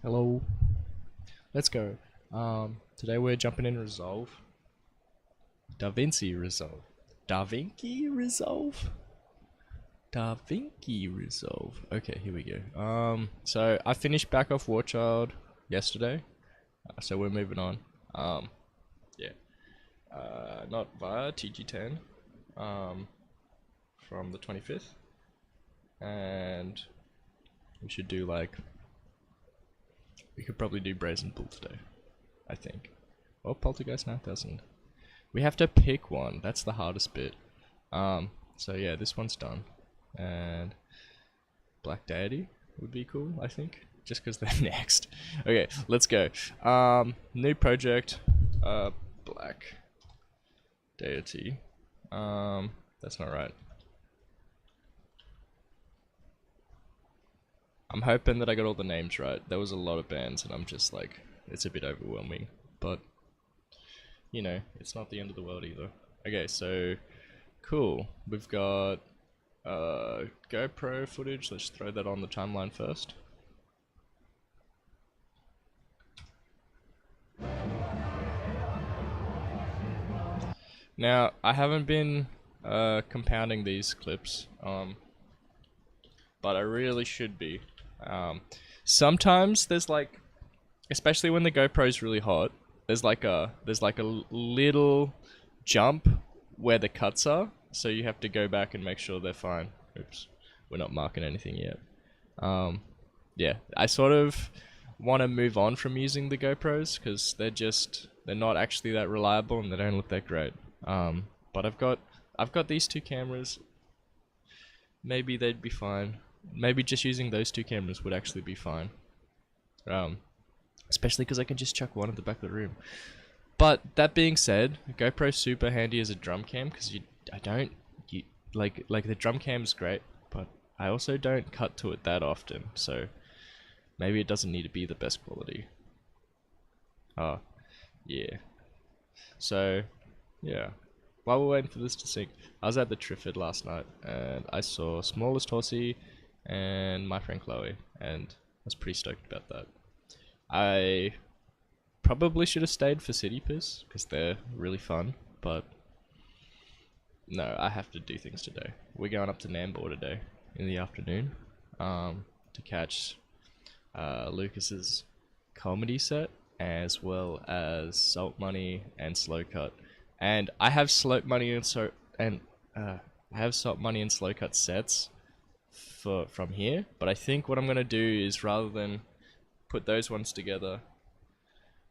Hello. Let's go. Today we're jumping in Resolve. DaVinci Resolve. DaVinci Resolve? DaVinci Resolve. Okay, here we go. So I finished Back Off Warchild yesterday. So we're moving on. Yeah. Not via TG10. From the 25th. And we should do we could probably do Brazen Bull today, I think. Or Poltergeist 9000. We have to pick one. That's the hardest bit. So yeah, this one's done. And Black Deity would be cool, I think. Just because they're next. Okay, let's go. New project. Black Deity. That's not right. I'm hoping that I got all the names right. There was a lot of bands and I'm just like, it's a bit overwhelming. But, you know, it's not the end of the world either. Okay, so, cool. We've got GoPro footage. Let's throw that on the timeline first. Now, I haven't been compounding these clips, but I really should be. Sometimes there's like, especially when the GoPro's really hot, there's like a little jump where the cuts are, so you have to go back and make sure they're fine. Oops, we're not marking anything yet. Yeah, I sort of want to move on from using the GoPros because they're not actually that reliable and they don't look that great. But I've got these two cameras. Maybe they'd be fine. Maybe just using those two cameras would actually be fine. Especially because I can just chuck one at the back of the room. But that being said, GoPro's super handy as a drum cam because the drum cam's great, but I also don't cut to it that often, so maybe it doesn't need to be the best quality. Oh, yeah. So, yeah. While we're waiting for this to sync, I was at the Triffid last night and I saw Smallest Horsey and my friend Chloe, and I was pretty stoked about that. I probably should have stayed for City Piss because they're really fun, but no, I have to do things today. We're going up to Nambour today in the afternoon to catch Lucas's comedy set as well as Salt Money and Slow Cut. And I have Salt Money and Slow Cut sets from here, but I think what I'm gonna do is rather than put those ones together,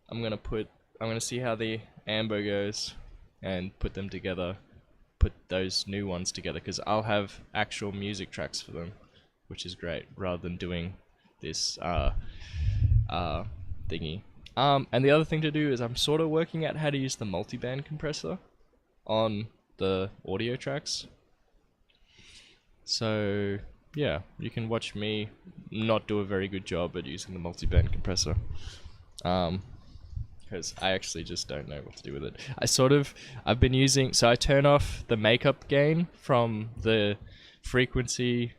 I'm gonna see how the Ambo goes and put them together, put those new ones together, because I'll have actual music tracks for them, which is great, rather than doing this thingy. And the other thing to do is I'm sort of working out how to use the multiband compressor on the audio tracks. So yeah, you can watch me not do a very good job at using the multiband compressor. Because I actually just don't know what to do with it. I've been using, so I turn off the makeup gain from the frequency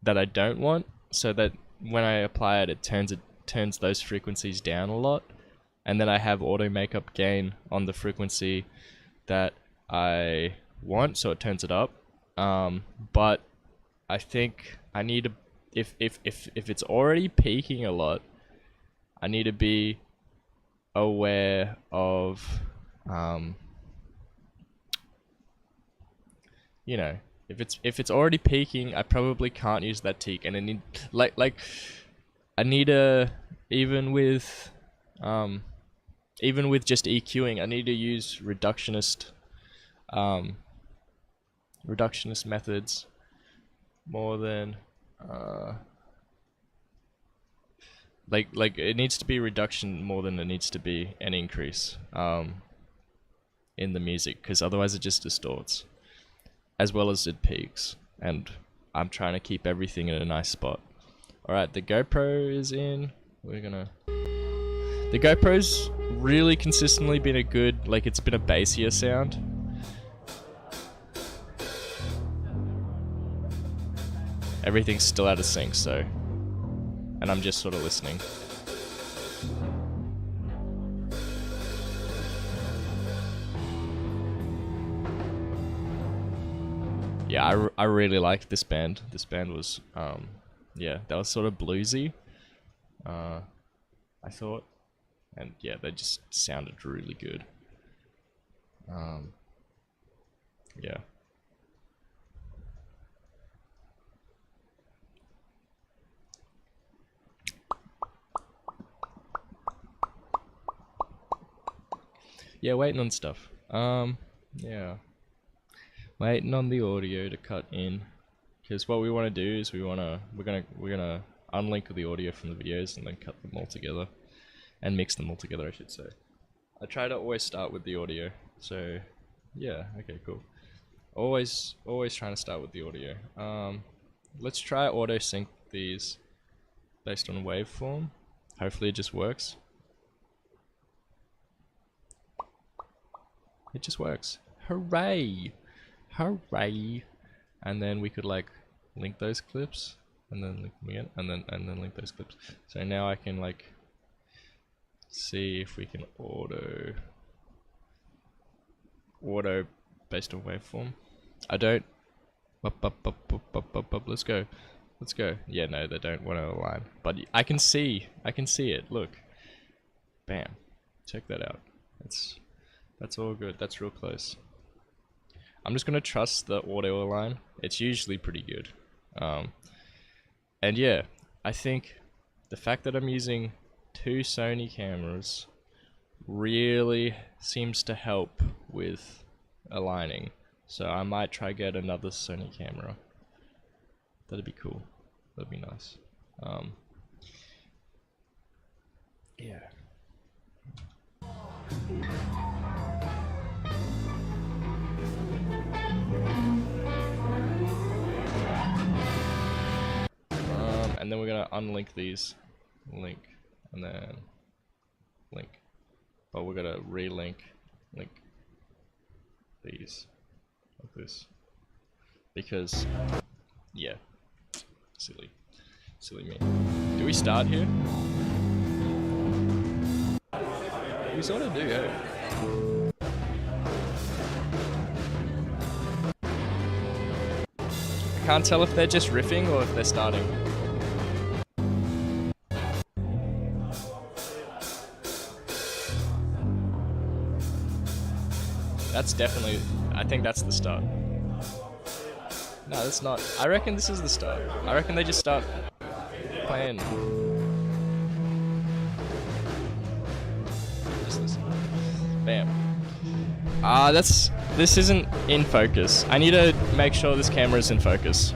that I don't want, so that when I apply it, it turns those frequencies down a lot. And then I have auto makeup gain on the frequency that I want, so it turns it up. But I think I need to, if it's already peaking a lot, I need to be aware of, you know, if it's already peaking, I probably can't use that teak, and I need I need to even with just EQing, I need to use reductionist methods more than like it needs to be reduction more than it needs to be an increase in the music, because otherwise it just distorts as well as it peaks, and I'm trying to keep everything in a nice spot. Alright, the GoPro is in. The GoPro's really consistently been it's been a bassier sound. Everything's still out of sync, so and I'm just sort of listening. Yeah, I really liked this band. This band was, yeah, that was sort of bluesy, I thought. And yeah, they just sounded really good. Yeah. Yeah, waiting on stuff. Yeah. Waiting on the audio to cut in. Because what we want to do is we're gonna unlink the audio from the videos and then cut them all together. And mix them all together, I should say. I try to always start with the audio. So yeah, okay, cool. Always trying to start with the audio. Let's try auto sync these based on waveform. Hopefully it just works. It just works. Hooray! Hooray! And then we could like link those clips and then link them again and then link those clips. So now I can like see if we can auto based on waveform. I don't. Let's go. Let's go. Yeah, no, they don't want to align. But I can see it. Look. Bam. Check that out. That's all good. That's real close. I'm just gonna trust the auto align. It's usually pretty good. And yeah, I think the fact that I'm using 2 Sony cameras really seems to help with aligning. So I might try get another Sony camera. That'd be cool. That'd be nice. Yeah. And then we're gonna unlink these. Link. And then link. But we're gonna relink, link these like this. Because, yeah, silly me. Do we start here? We sort of do, hey? I can't tell if they're just riffing or if they're starting. That's definitely, I think that's the start. No, that's not. I reckon this is the start. I reckon they just start playing. Just listen. Bam. This isn't in focus. I need to make sure this camera is in focus.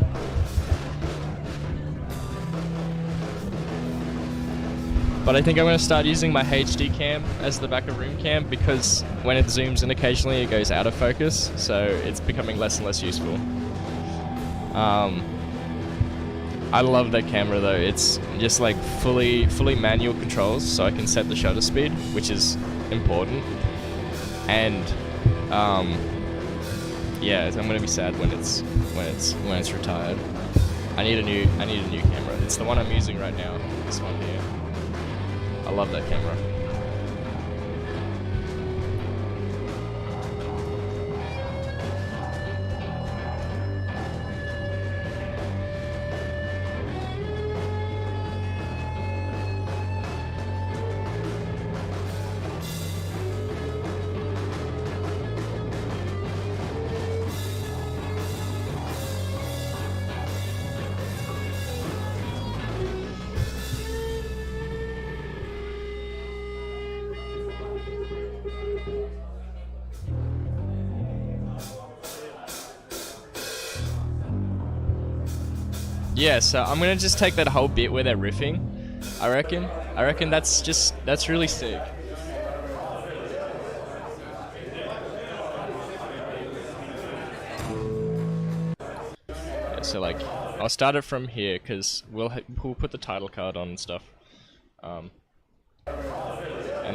But I think I'm going to start using my HD cam as the back of room cam because when it zooms in occasionally it goes out of focus, so it's becoming less and less useful. I love that camera though. It's just like fully manual controls, so I can set the shutter speed, which is important. And yeah, I'm going to be sad when it's retired. I need a new camera. It's the one I'm using right now. This one here. I love that camera. Yeah, so I'm gonna just take that whole bit where they're riffing. I reckon that's really sick. Yeah, so like, I'll start it from here because we'll put the title card on and stuff. And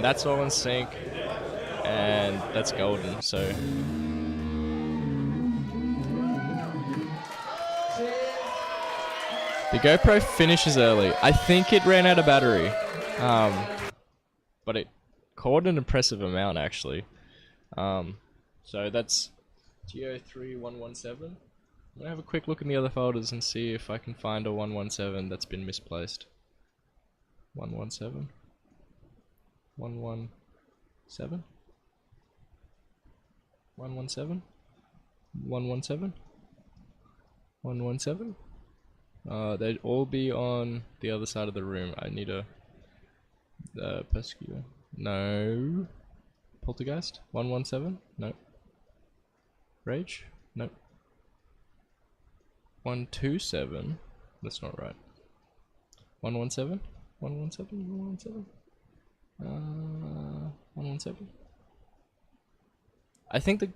that's all in sync, and that's golden. So. The GoPro finishes early. I think it ran out of battery. But it caught an impressive amount actually. So that's TO3117. I'm gonna have a quick look in the other folders and see if I can find a 117 that's been misplaced. 117? 117? 117? 117? 117? They'd all be on the other side of the room. I need a pesky. No. Poltergeist? 117? No. Rage? No. 127? That's not right. 117? 117? 117? 117? I think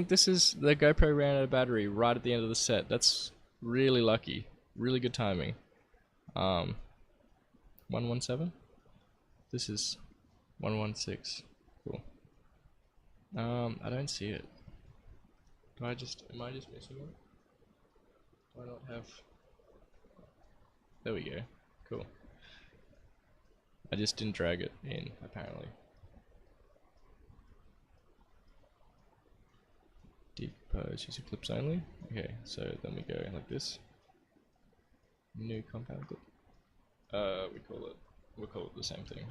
this is the GoPro ran out of battery right at the end of the set. That's really lucky. Really good timing. 117? This is 116. Cool. I don't see it. Am I just missing it? Do I not have... There we go. Cool. I just didn't drag it in, apparently. Depose user clips only. Okay, so then we go like this. New compound clip. We'll call it the same thing.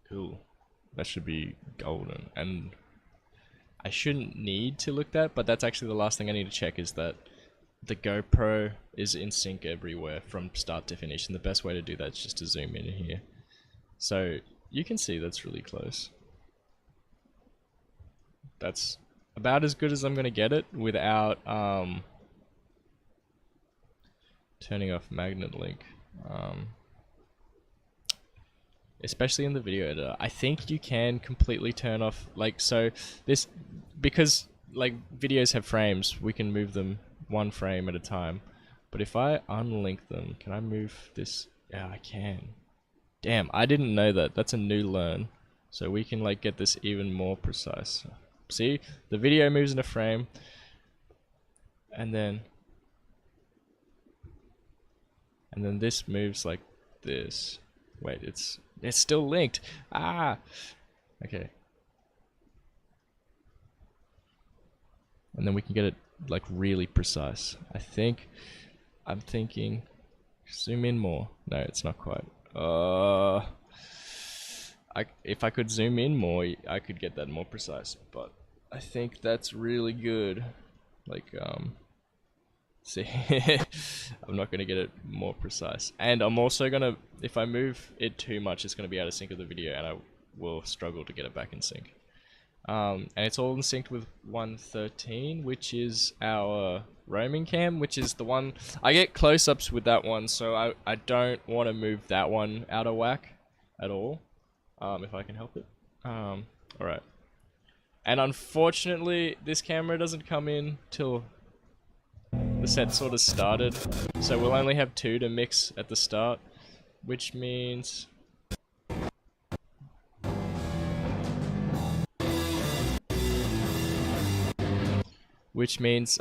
Cool. That should be golden. And I shouldn't need to look that, but that's actually the last thing I need to check, is that the GoPro is in sync everywhere from start to finish, and the best way to do that is just to zoom in here. So you can see that's really close. That's about as good as I'm gonna get it without turning off magnet link. Especially in the video editor, I think you can completely turn off, like, so this, because like videos have frames, we can move them one frame at a time. But if I unlink them, can I move this? Yeah, I can. Damn, I didn't know that. That's a new learn. So we can like get this even more precise. See, the video moves in a frame, and then this moves like this. Wait, it's still linked. Ah, okay. And then we can get it like really precise. I'm thinking, zoom in more. No, it's not quite. If I could zoom in more, I could get that more precise. But I think that's really good. Like, see, I'm not gonna get it more precise, and I'm also gonna, if I move it too much, it's gonna be out of sync with the video, and I will struggle to get it back in sync. And it's all in sync with 113, which is our roaming cam, which is the one I get close-ups with that one, so I don't want to move that one out of whack at all, if I can help it. All right, and unfortunately, this camera doesn't come in till the set sort of started, so we'll only have 2 to mix at the start, which means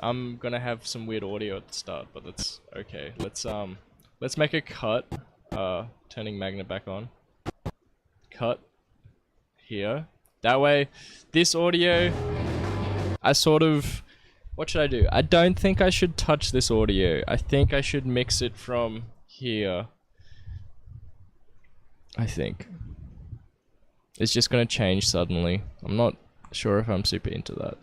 I'm gonna have some weird audio at the start, but that's okay. Let's make a cut, turning magnet back on. Cut here. That way, this audio, what should I do? I don't think I should touch this audio. I think I should mix it from here. I think. It's just gonna change suddenly. I'm not sure if I'm super into that.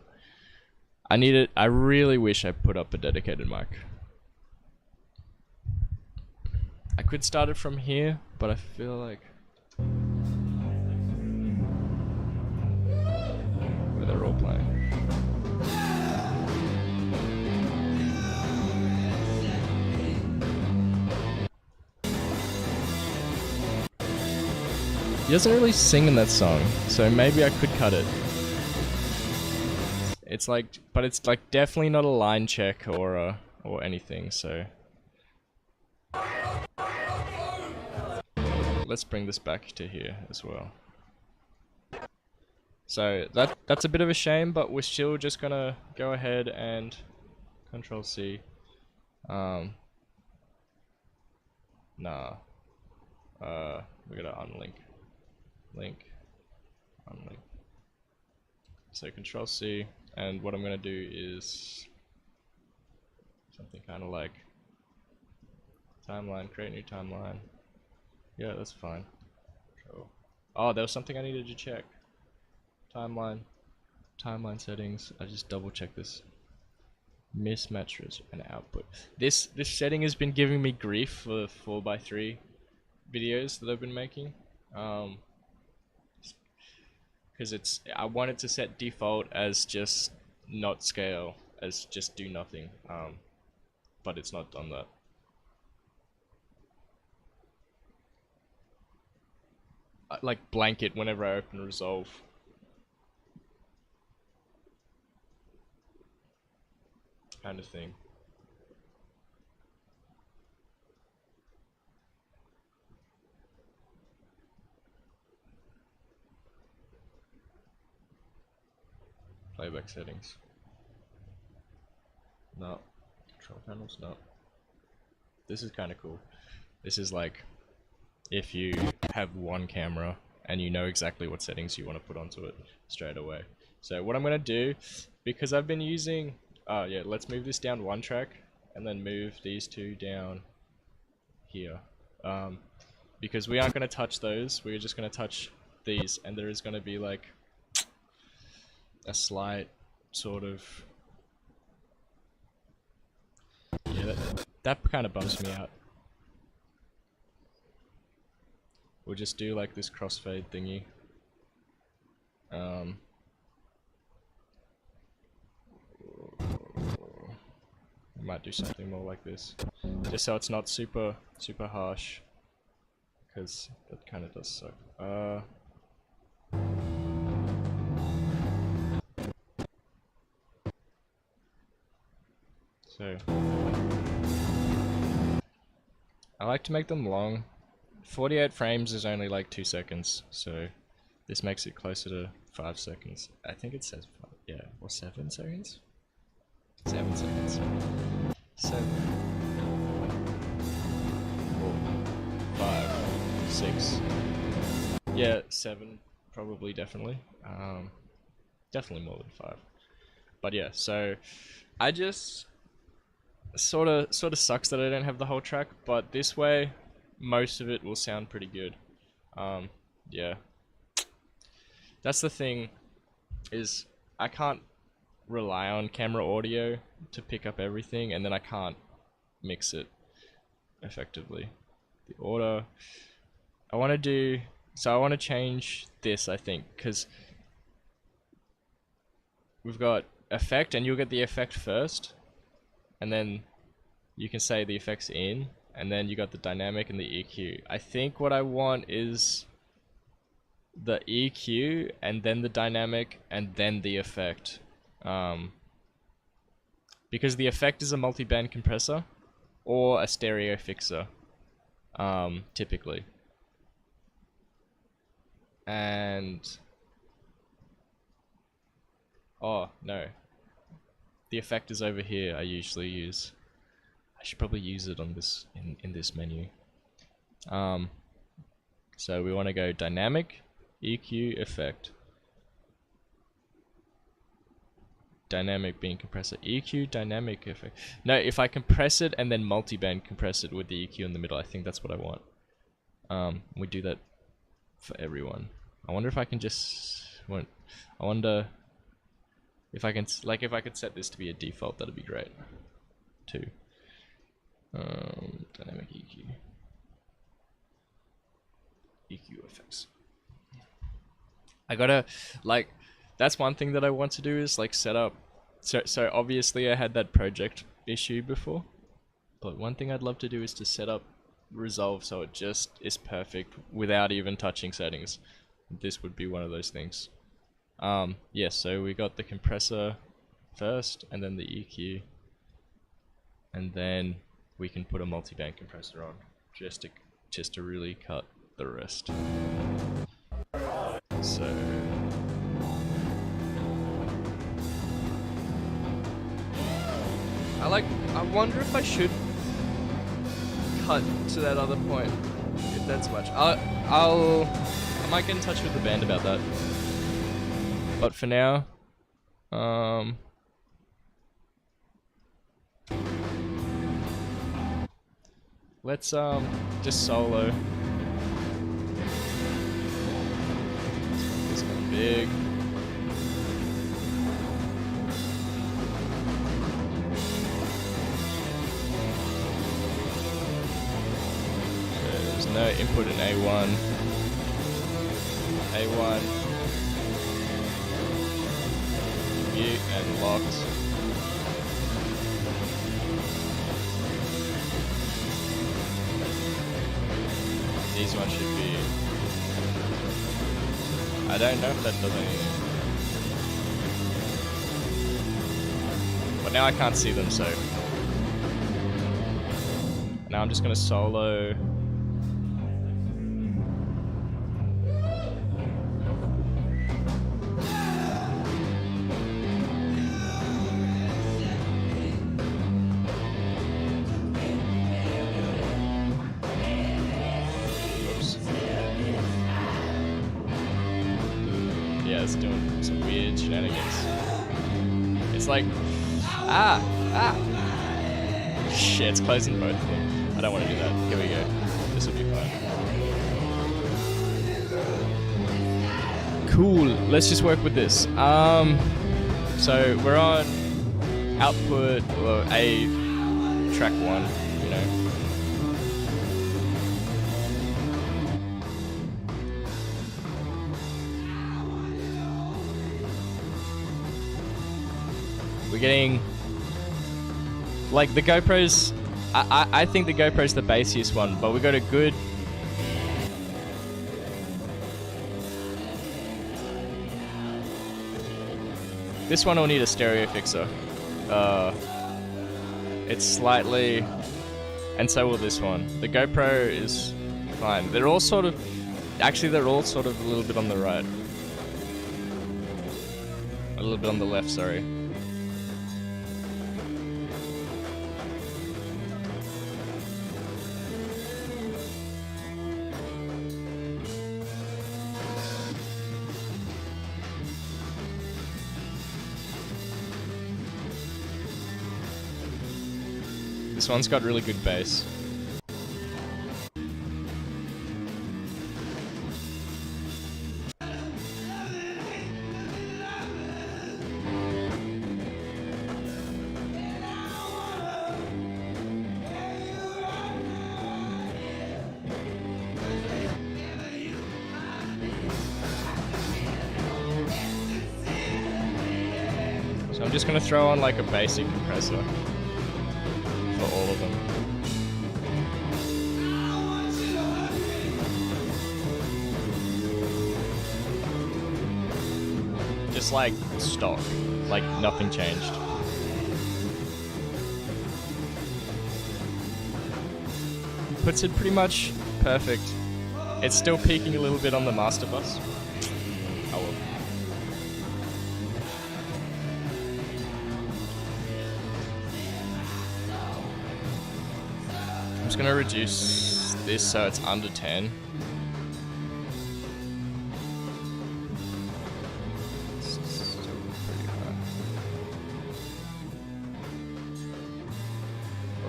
I really wish I put up a dedicated mic. I could start it from here, but I feel like... where they're all playing. He doesn't really sing in that song, so maybe I could cut it. It's like, but it's like definitely not a line check or anything, so. Let's bring this back to here as well. So that's a bit of a shame, but we're still just gonna go ahead and Control C. Nah. We're gonna unlink. Link. Unlink. So Control C, and what I'm gonna do is something kind of like timeline, create new timeline. Yeah, that's fine. Control. Oh, there was something I needed to check. Timeline settings. I just double check this. Mismatches and output. This setting has been giving me grief for 4x3 videos that I've been making. Because I wanted to set default as just not scale, as just do nothing. But it's not done that. Like blanket whenever I open Resolve. Kind of thing. Playback settings. No. Control panels, no. This is kind of cool. This is like if you have one camera and you know exactly what settings you want to put onto it straight away. So what I'm going to do, because I've been using, yeah, let's move this down one track and then move these two down here. Because we aren't going to touch those, we're just going to touch these, and there is going to be like a slight sort of, yeah, that kind of bumps me out. We'll just do like this crossfade thingy. I might do something more like this, just so it's not super harsh, because that kind of does suck. So I like to make them long. 48 frames is only like 2 seconds, so this makes it closer to 5 seconds. I think it says 5, yeah, or 7 seconds? 7 seconds. 7. 4, 5, 6. Yeah, 7, probably, definitely. Definitely more than 5. But yeah, so I just sort of sucks that I don't have the whole track, but this way most of it will sound pretty good. Yeah, that's the thing, is I can't rely on camera audio to pick up everything, and then I can't mix it effectively. The order I want to do, so I want to change this, I think, because we've got effect, and you'll get the effect first, and then you can say the effect's in, and then you got the dynamic and the EQ. I think what I want is the EQ, and then the dynamic, and then the effect. Because the effect is a multi-band compressor, or a stereo fixer, typically. And... oh, no. The effect is over here, I usually use. I should probably use it on this, in this menu. So we want to go dynamic, EQ, effect. Dynamic being compressor, EQ, dynamic, effect. No, if I compress it and then multi-band compress it with the EQ in the middle, I think that's what I want. We do that for everyone. I wonder if I can just... I wonder if I can, like, if I could set this to be a default, that'd be great too. Dynamic EQ effects. I gotta, like, that's one thing that I want to do, is like set up, so obviously I had that project issue before, but one thing I'd love to do is to set up Resolve so it just is perfect without even touching settings. This would be one of those things. Yes, so we got the compressor first, and then the EQ, and then we can put a multi-band compressor on, just to really cut the rest. So I wonder if I should cut to that other point. If that's much. I might get in touch with the band about that. But for now, let's just solo. This one big. There's no input in A1. A1. Mute and locked. These ones should be. I don't know if that does anything. But now I can't see them, so. Now I'm just gonna solo. It's doing some weird shenanigans. It's like, shit, it's closing both of them. I don't want to do that. Here we go. This will be fun. Cool. Let's just work with this. So we're on output A track 1. You know. We're getting, like, the GoPro's, I think the GoPro's the bassiest one, but we got a good, this one will need a stereo fixer. It's slightly, and so will this one. The GoPro is fine. They're all sort of, actually they're all sort of a little bit on the right. A little bit on the left, sorry. This one's got really good bass. So I'm just gonna throw on like a basic compressor. All of them. Just like stock, like nothing changed. Puts it pretty much perfect. It's still peaking a little bit on the master bus. Oh well. I'm just gonna reduce this so it's under 10. It's still pretty high.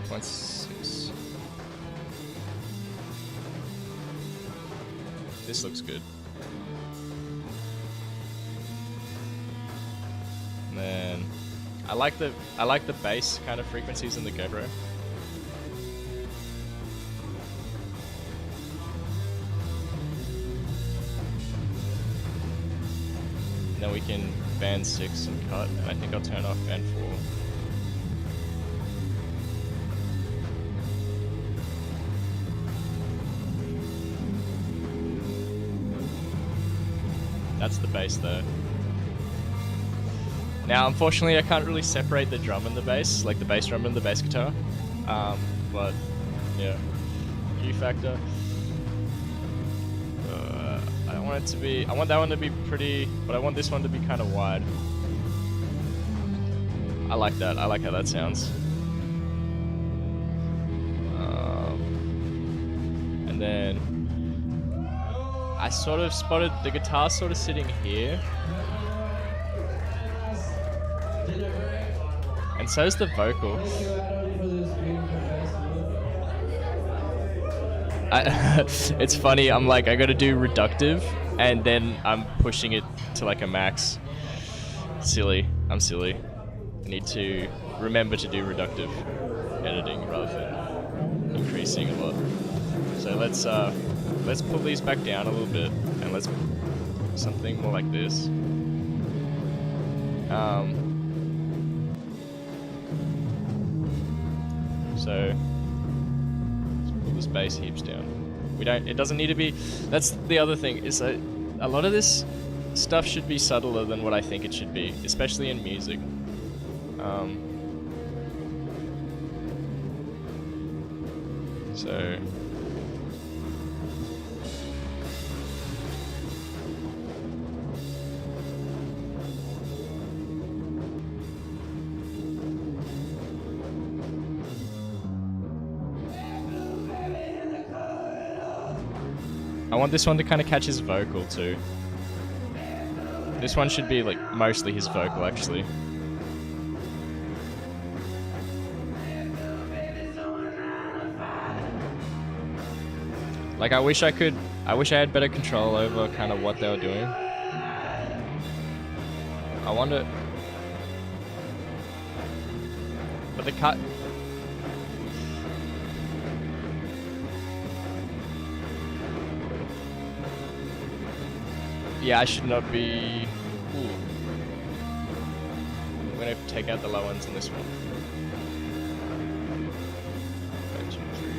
4.6. This looks good. And then I like the bass kind of frequencies in the GoPro. Then we can band 6 and cut, and I think I'll turn off band 4. That's the bass there. Now, unfortunately, I can't really separate the drum and the bass, like the bass drum and the bass guitar. But yeah, Q factor. I want it to be. I want that one to be pretty, but I want this one to be kind of wide. I like that. I like how that sounds. And then I sort of spotted the guitar sort of sitting here. And so is the vocal. It's funny, I'm like, I gotta do reductive, and then I'm pushing it to like a max. Silly. I'm silly. I need to remember to do reductive editing rather than increasing a lot. So let's pull these back down a little bit, and let's something more like this. So let's pull this bass heaps down. It doesn't need to be, that's the other thing, is a lot of this stuff should be subtler than what I think it should be, especially in music. So I want this one to kind of catch his vocal too. This one should be like mostly his vocal actually. Like I wish I had better control over kind of what they were doing. I wonder, but the cut. Yeah, I should not be. Ooh. I'm gonna take out the low ones on this one. 1, 2, 3.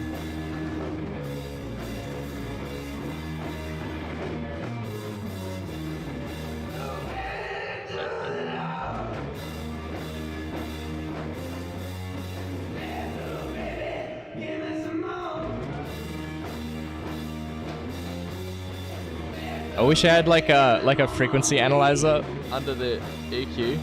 I wish I had like a frequency analyzer under the EQ.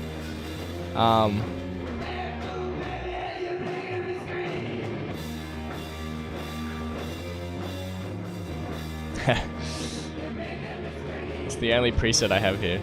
It's the only preset I have here.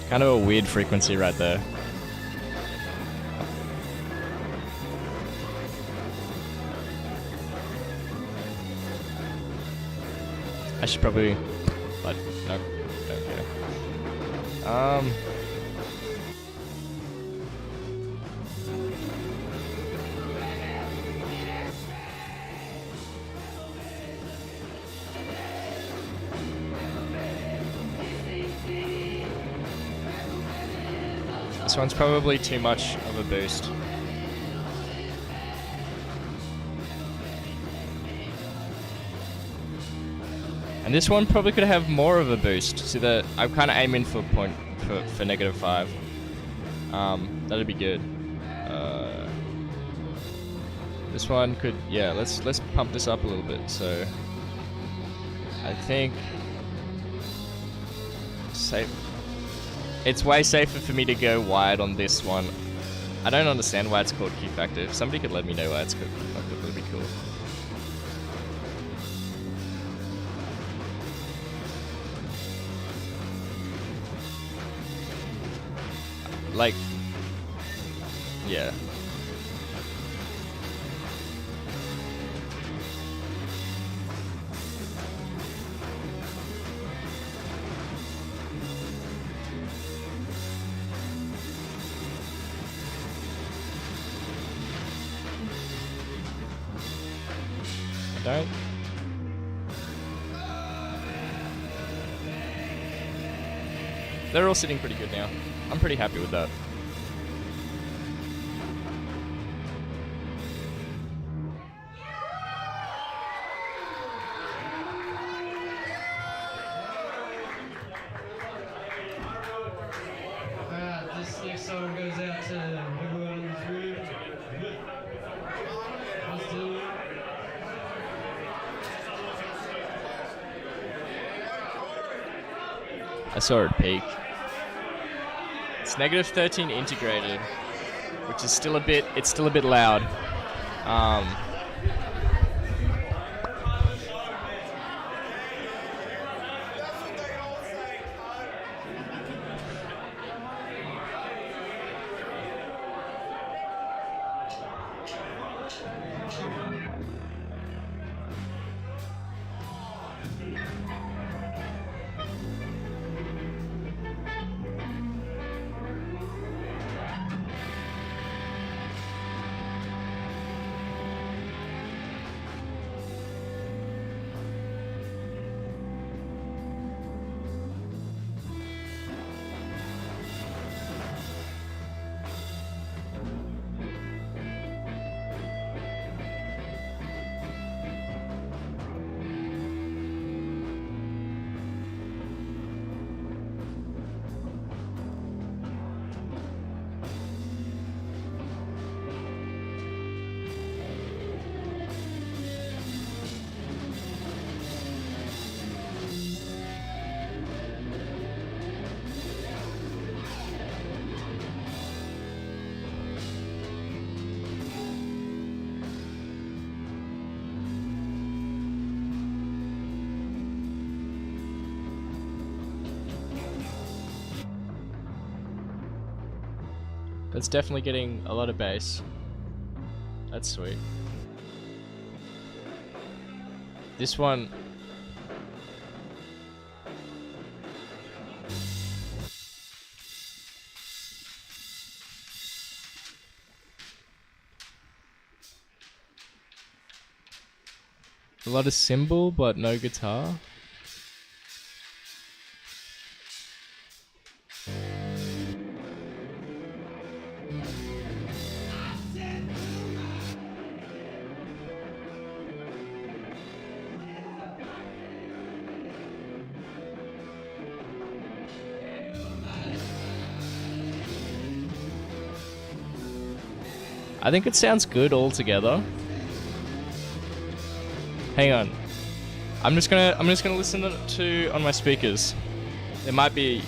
Kind of a weird frequency right there. I should probably, but no, don't care. This one's probably too much of a boost. And this one probably could have more of a boost. See that I'm kind of aiming for -5. That'd be good. This one could, yeah. Let's pump this up a little bit. So I think safe. It's way safer for me to go wide on this one. I don't understand why it's called Q factor. If somebody could let me know why it's called Q factor, that'd be cool. Like, yeah. Don't. They're all sitting pretty good now. I'm pretty happy with that. This next song goes out to everyone in this room. Let's do it. I saw it peak. It's negative 13 integrated, which is still a bit. It's still a bit loud. That's definitely getting a lot of bass. That's sweet. This one... a lot of cymbal, but no guitar. I think it sounds good all together. Hang on. I'm just gonna listen to on my speakers. There might be...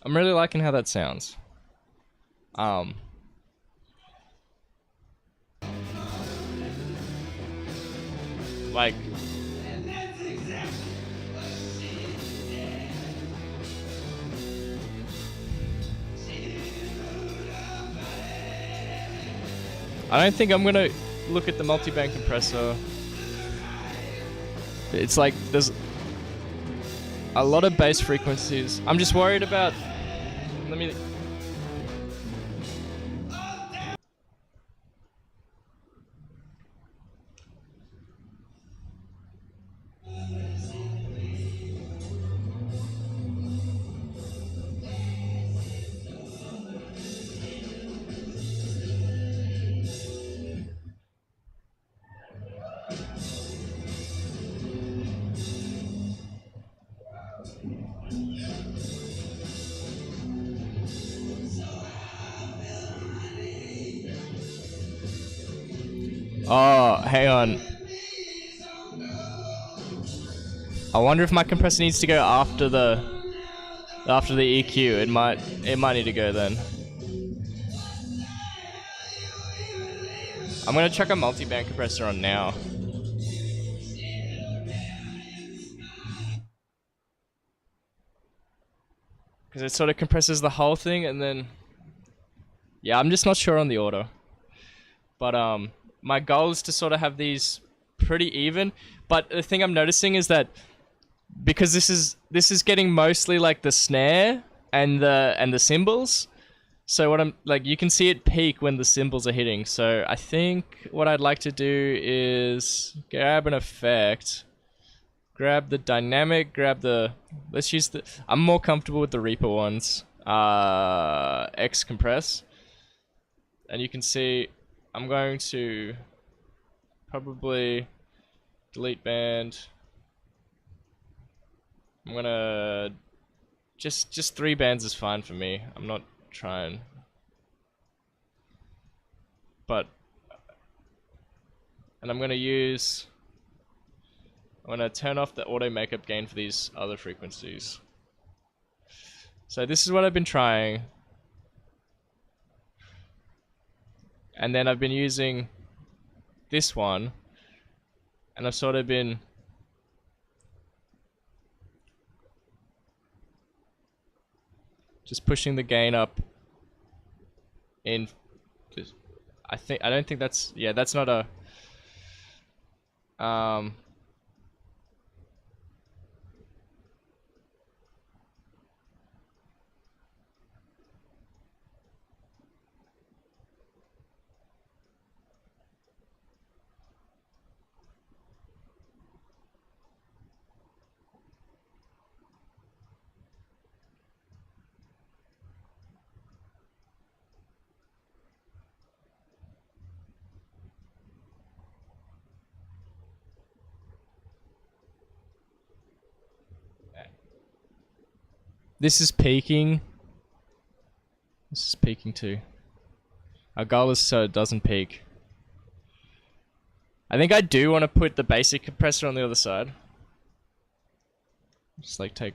I'm really liking how that sounds. Like... I don't think I'm gonna look at the multi-band compressor. It's like there's a lot of bass frequencies. I'm just worried about... Let me... Oh, hang on. I wonder if my compressor needs to go after the EQ. It might need to go then. I'm gonna chuck a multi-band compressor on now. Because it sort of compresses the whole thing and then... Yeah, I'm just not sure on the order. But my goal is to sort of have these pretty even. But the thing I'm noticing is that because this is getting mostly like the snare and the cymbals. So what I'm like, you can see it peak when the cymbals are hitting. So I think what I'd like to do is grab an effect, grab the dynamic, grab the. Let's use the. I'm more comfortable with the Reaper ones. X compress, and you can see I'm going to probably delete band. I'm gonna just 3 bands is fine for me. I'm not trying, but and I'm gonna turn off the auto makeup gain for these other frequencies. So this is what I've been trying, and then I've been using this one, and I've sort of been just pushing the gain up in. I don't think that's, yeah, that's not a this is peaking. This is peaking too. Our goal is so it doesn't peak. I think I do want to put the basic compressor on the other side. Just like take.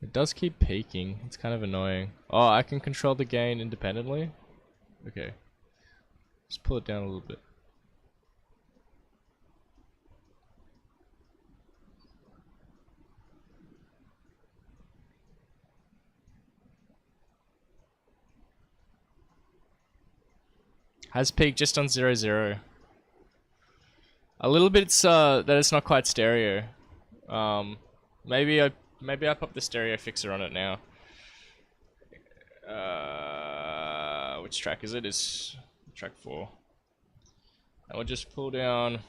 It does keep peaking. It's kind of annoying. Oh, I can control the gain independently? Okay. Just pull it down a little bit. Has peaked just on 0, 0. A little bit that it's not quite stereo. Maybe I pop the stereo fixer on it now. Which track is it? It's track 4. And we'll just pull down.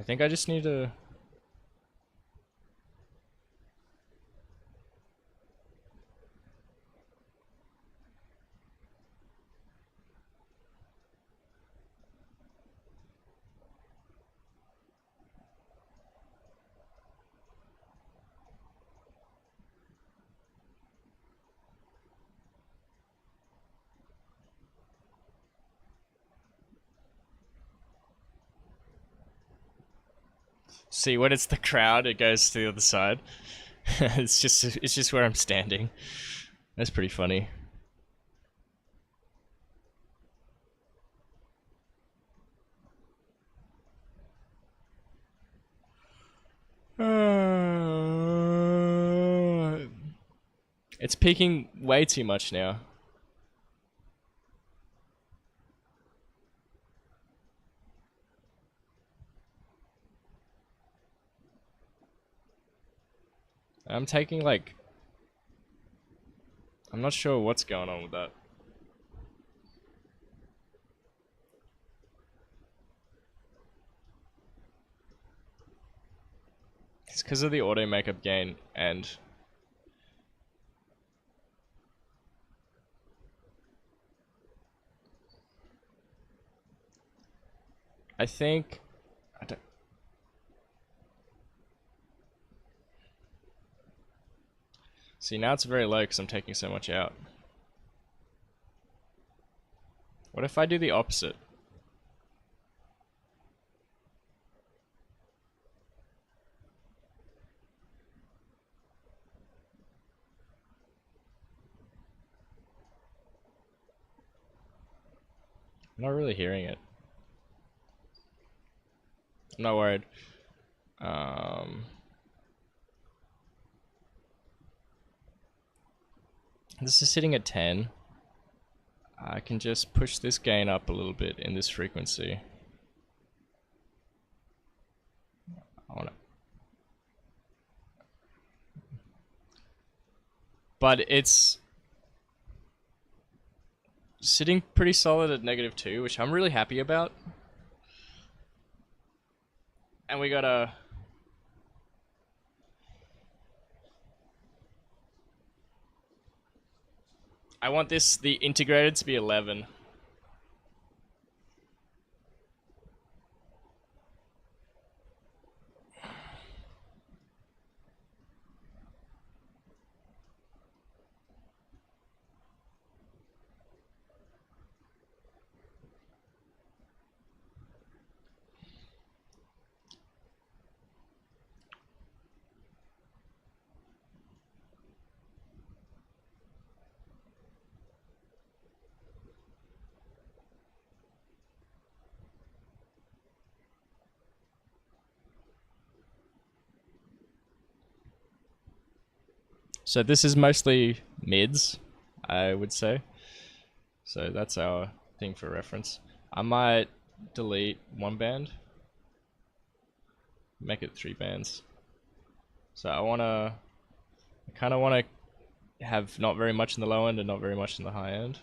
I think I just need to. See, when it's the crowd, it goes to the other side. It's just where I'm standing. That's pretty funny. It's peaking way too much now. I'm taking like. I'm not sure what's going on with that. It's because of the auto makeup gain and. I think. I don't. See, now it's very low because I'm taking so much out. What if I do the opposite? I'm not really hearing it. I'm not worried. This is sitting at 10. I can just push this gain up a little bit in this frequency. But it's sitting pretty solid at -2, which I'm really happy about. And we got a. I want the integrated to be 11. So this is mostly mids, I would say. So that's our thing for reference. I might delete 1 band, make it 3 bands. So I kind of want to have not very much in the low end and not very much in the high end.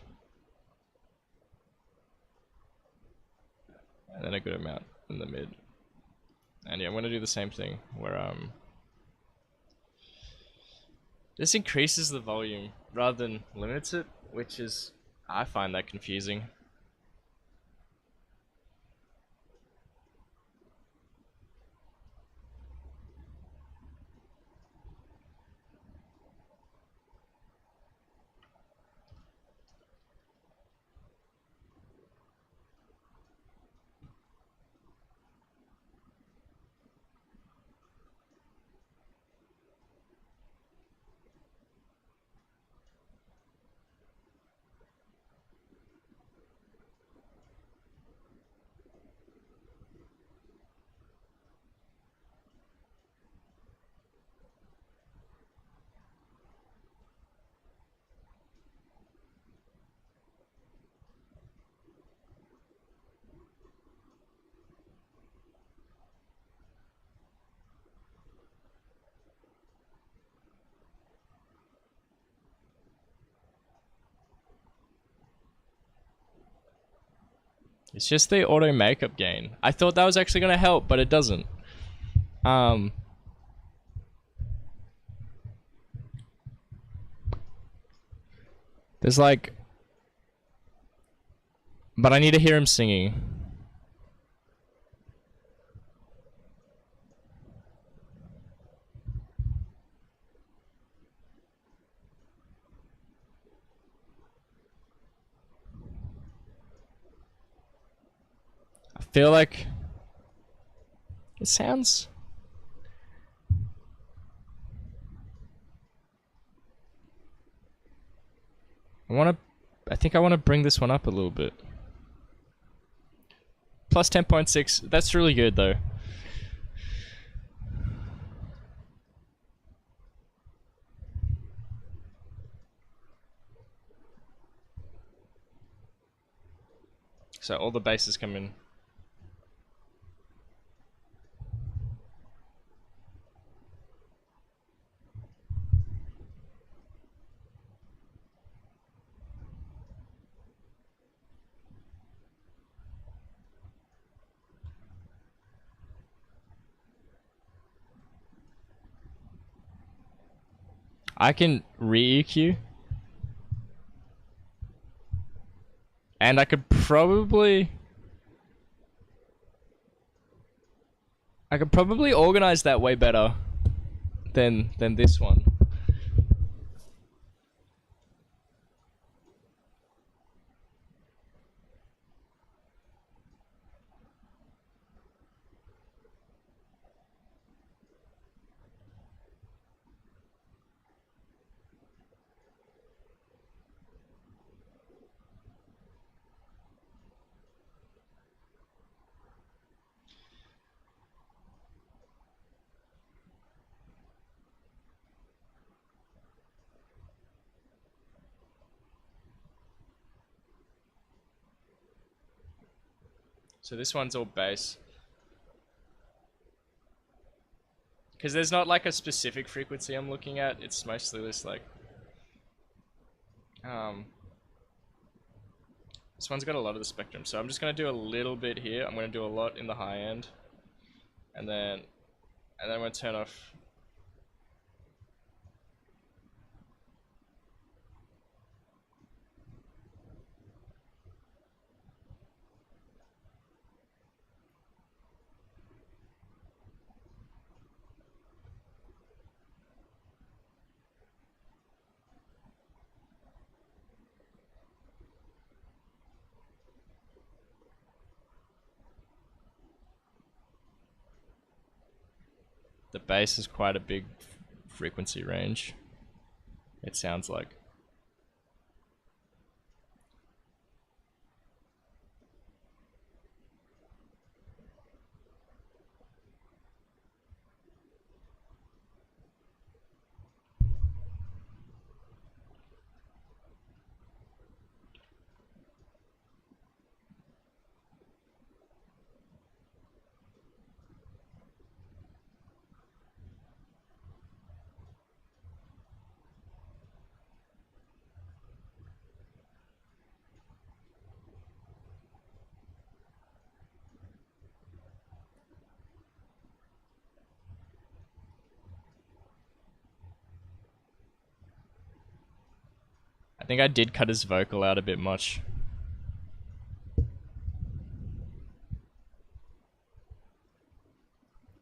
And then a good amount in the mid. And yeah, I'm going to do the same thing where this increases the volume rather than limits it, which is, I find that confusing. It's just the auto makeup gain. I thought that was actually gonna help, but it doesn't. There's like, but I need to hear him singing. I feel like it sounds. I think I want to bring this one up a little bit. Plus 10.6. That's really good though. So all the basses come in. I can re-EQ. And I could probably organize that way better than this one. So this one's all bass. Because there's not like a specific frequency I'm looking at, it's mostly this like... this one's got a lot of the spectrum, so I'm just going to do a little bit here. I'm going to do a lot in the high end. And then I'm going to turn off... The bass is quite a big frequency range, it sounds like. I think I did cut his vocal out a bit much.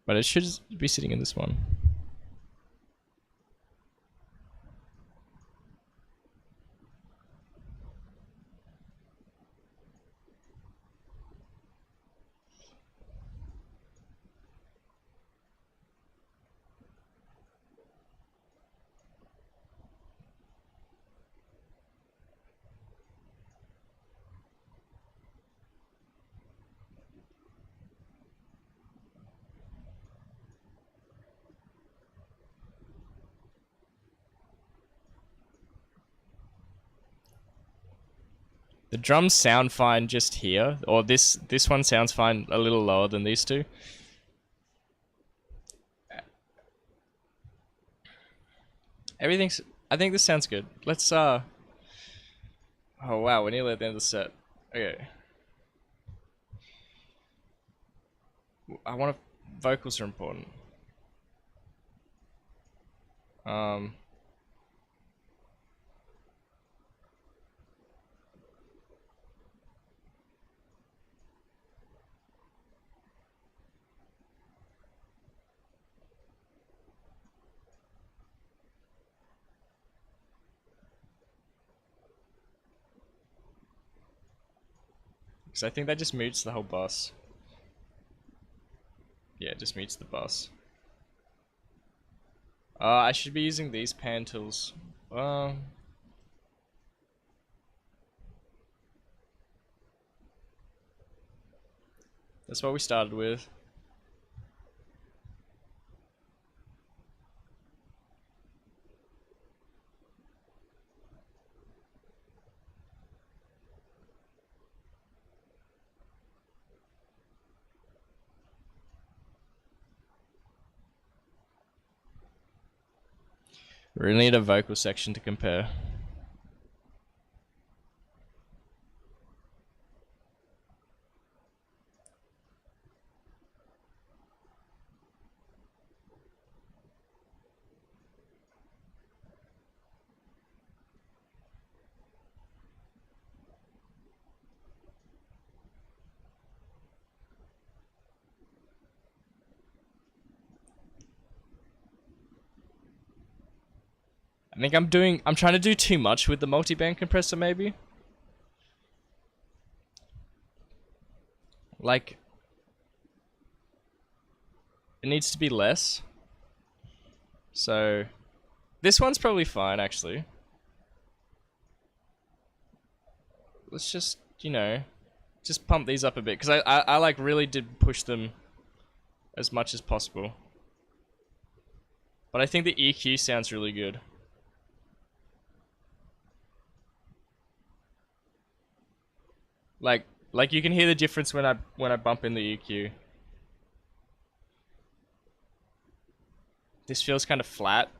But it should be sitting in this one. The drums sound fine just here, or this one sounds fine a little lower than these two. Everything's... I think this sounds good. Let's oh wow, we're nearly at the end of the set. Okay. I want to. Vocals are important. Because I think that just mutes the whole bus. Yeah, it just mutes the bus. I should be using these pan tools. That's what we started with. We really need a vocal section to compare. I think I'm trying to do too much with the multi-band compressor maybe. Like, it needs to be less. So, this one's probably fine actually. Let's just, just pump these up a bit. Because I like really did push them as much as possible. But I think the EQ sounds really good. Like you can hear the difference when I bump in the EQ. This feels kind of flat.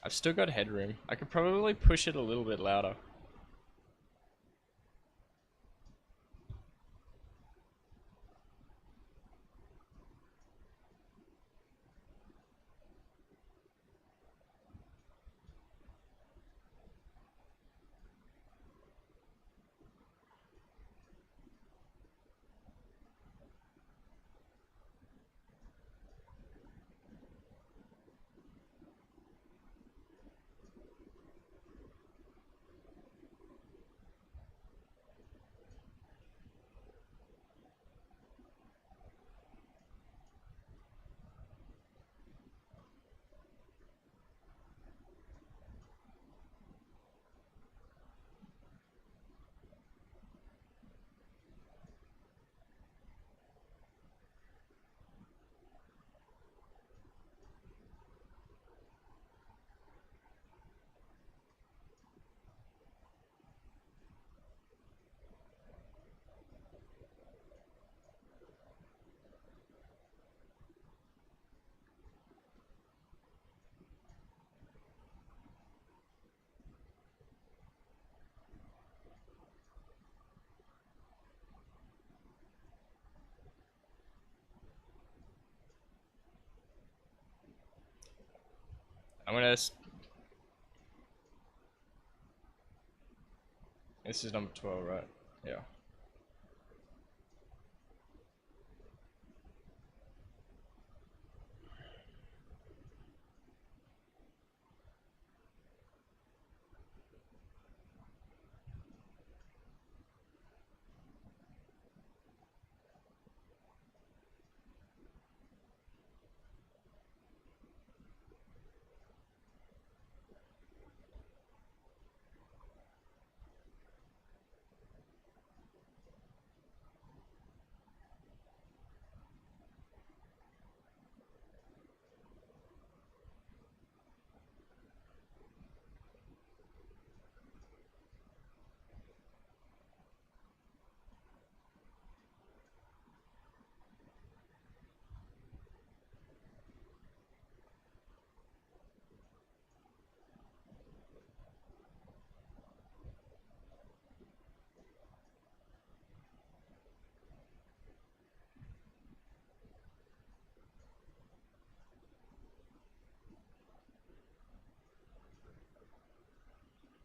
I've still got headroom. I could probably push it a little bit louder. I'm gonna. This is number 12, right? Yeah.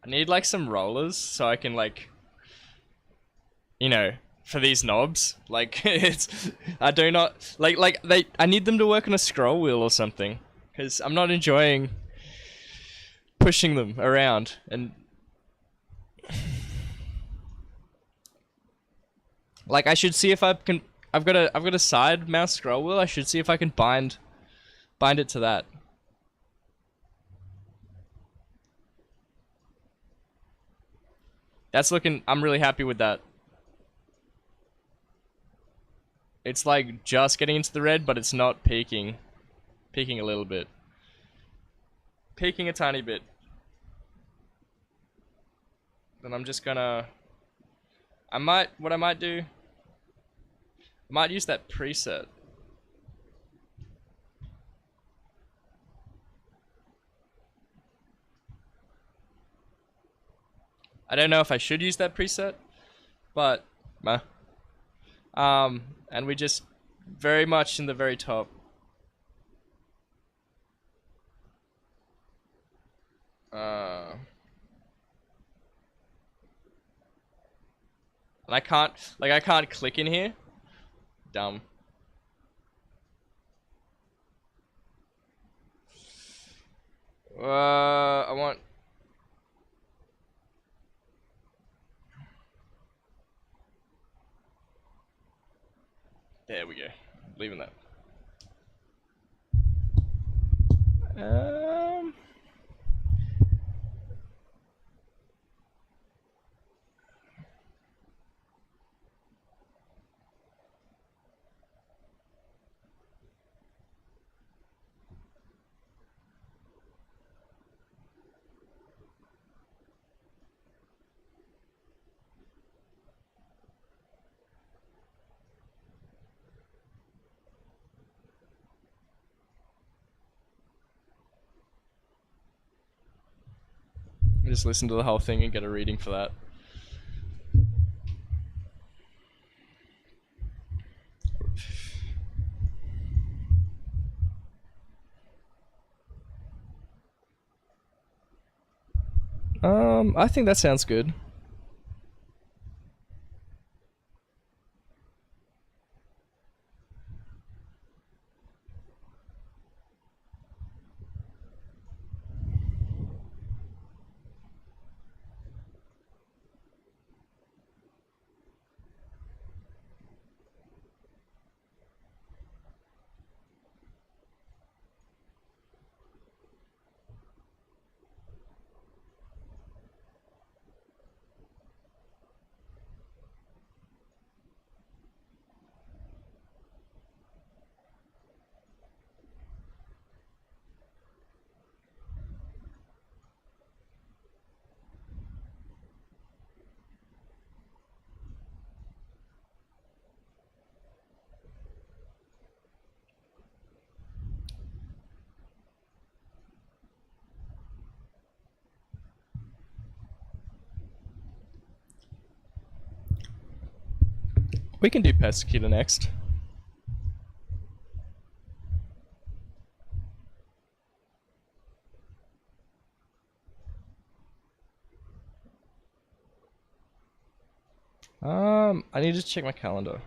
I need like some rollers so I can like, you know, for these knobs. Like it's, I do not like they. I need them to work on a scroll wheel or something, because I'm not enjoying pushing them around. And like I should see if I can. I've got a side mouse scroll wheel. I should see if I can bind it to that. That's looking. I'm really happy with that. It's like just getting into the red, but it's not peaking. Peaking a little bit. Peaking a tiny bit. Then I'm just gonna. What I might do. I might use that preset. I don't know if I should use that preset, but meh. And we just very much in the very top. And I can't click in here. Dumb. I want. There we go. Leaving that. Um. Just listen to the whole thing and get a reading for that. I think that sounds good. We can do Persecutor next. I need to check my calendar.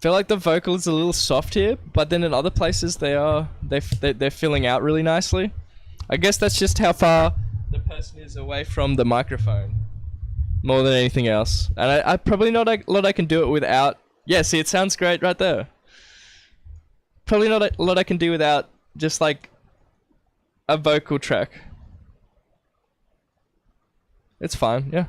feel like the vocal is a little soft here, but then in other places they're filling out really nicely. I guess that's just how far the person is away from the microphone, more than anything else. And I probably not a lot I can do it without. Yeah, see, it sounds great right there. Probably not a lot I can do without just like a vocal track. It's fine, yeah.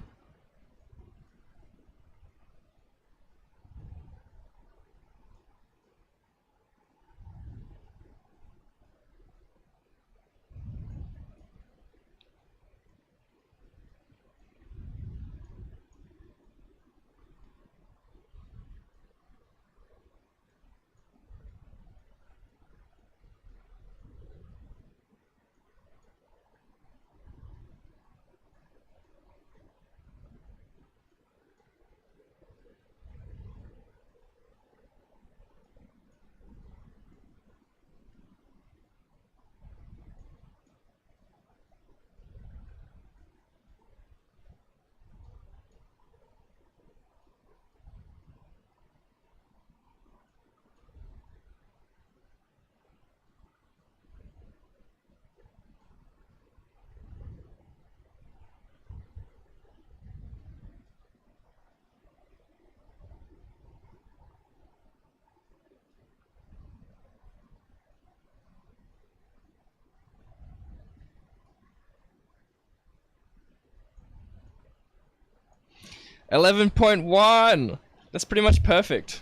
$11.1. That's pretty much perfect.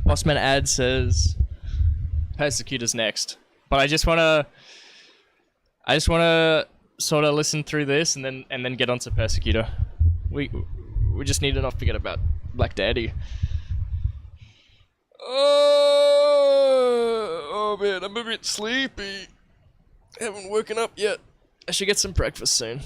Bossman ad says Persecutor's next. But I just wanna sort of listen through this and then get onto Persecutor. We just need to not forget about Black Daddy. Oh man, I'm a bit sleepy. Haven't woken up yet. I should get some breakfast soon.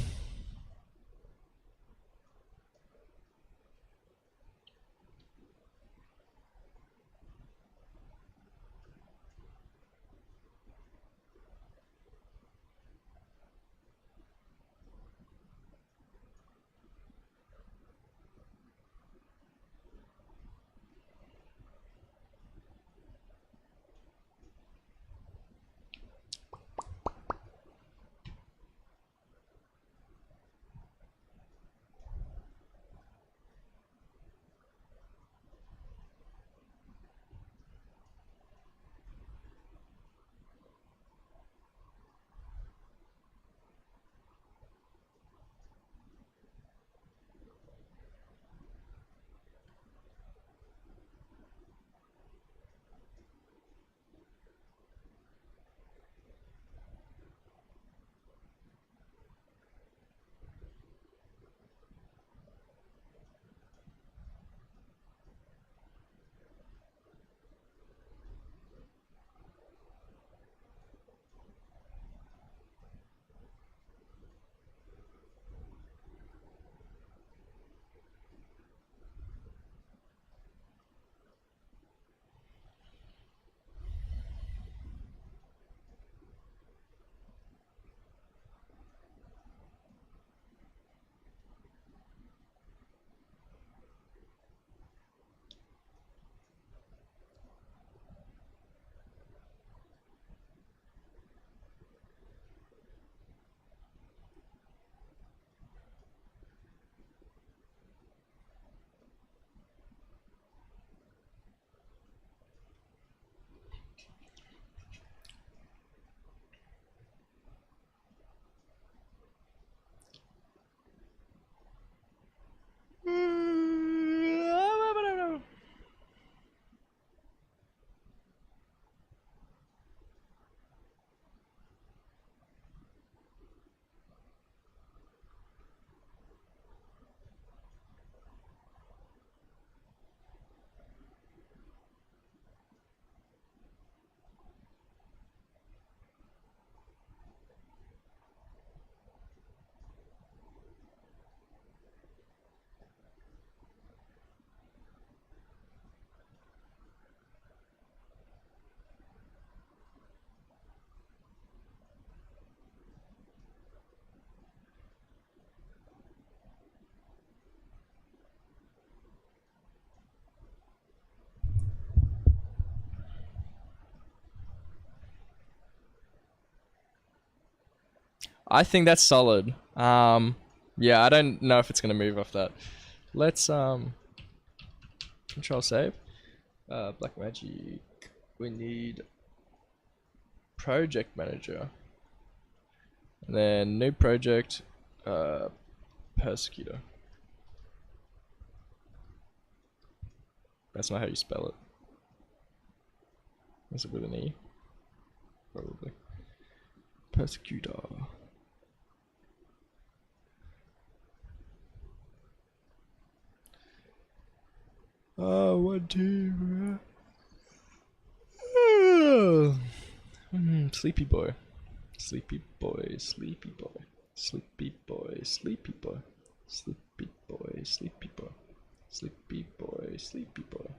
I think that's solid. Yeah, I don't know if it's gonna move off that. Let's control save. Black magic. We need project manager. And then new project. Persecutor. That's not how you spell it. Is it with an E? Probably. Persecutor. Oh, one, two. Sleepy boy. Sleepy boy. Sleepy boy. Sleepy boy. Sleepy boy. Sleepy boy. Sleepy boy. Sleepy boy. Sleepy boy.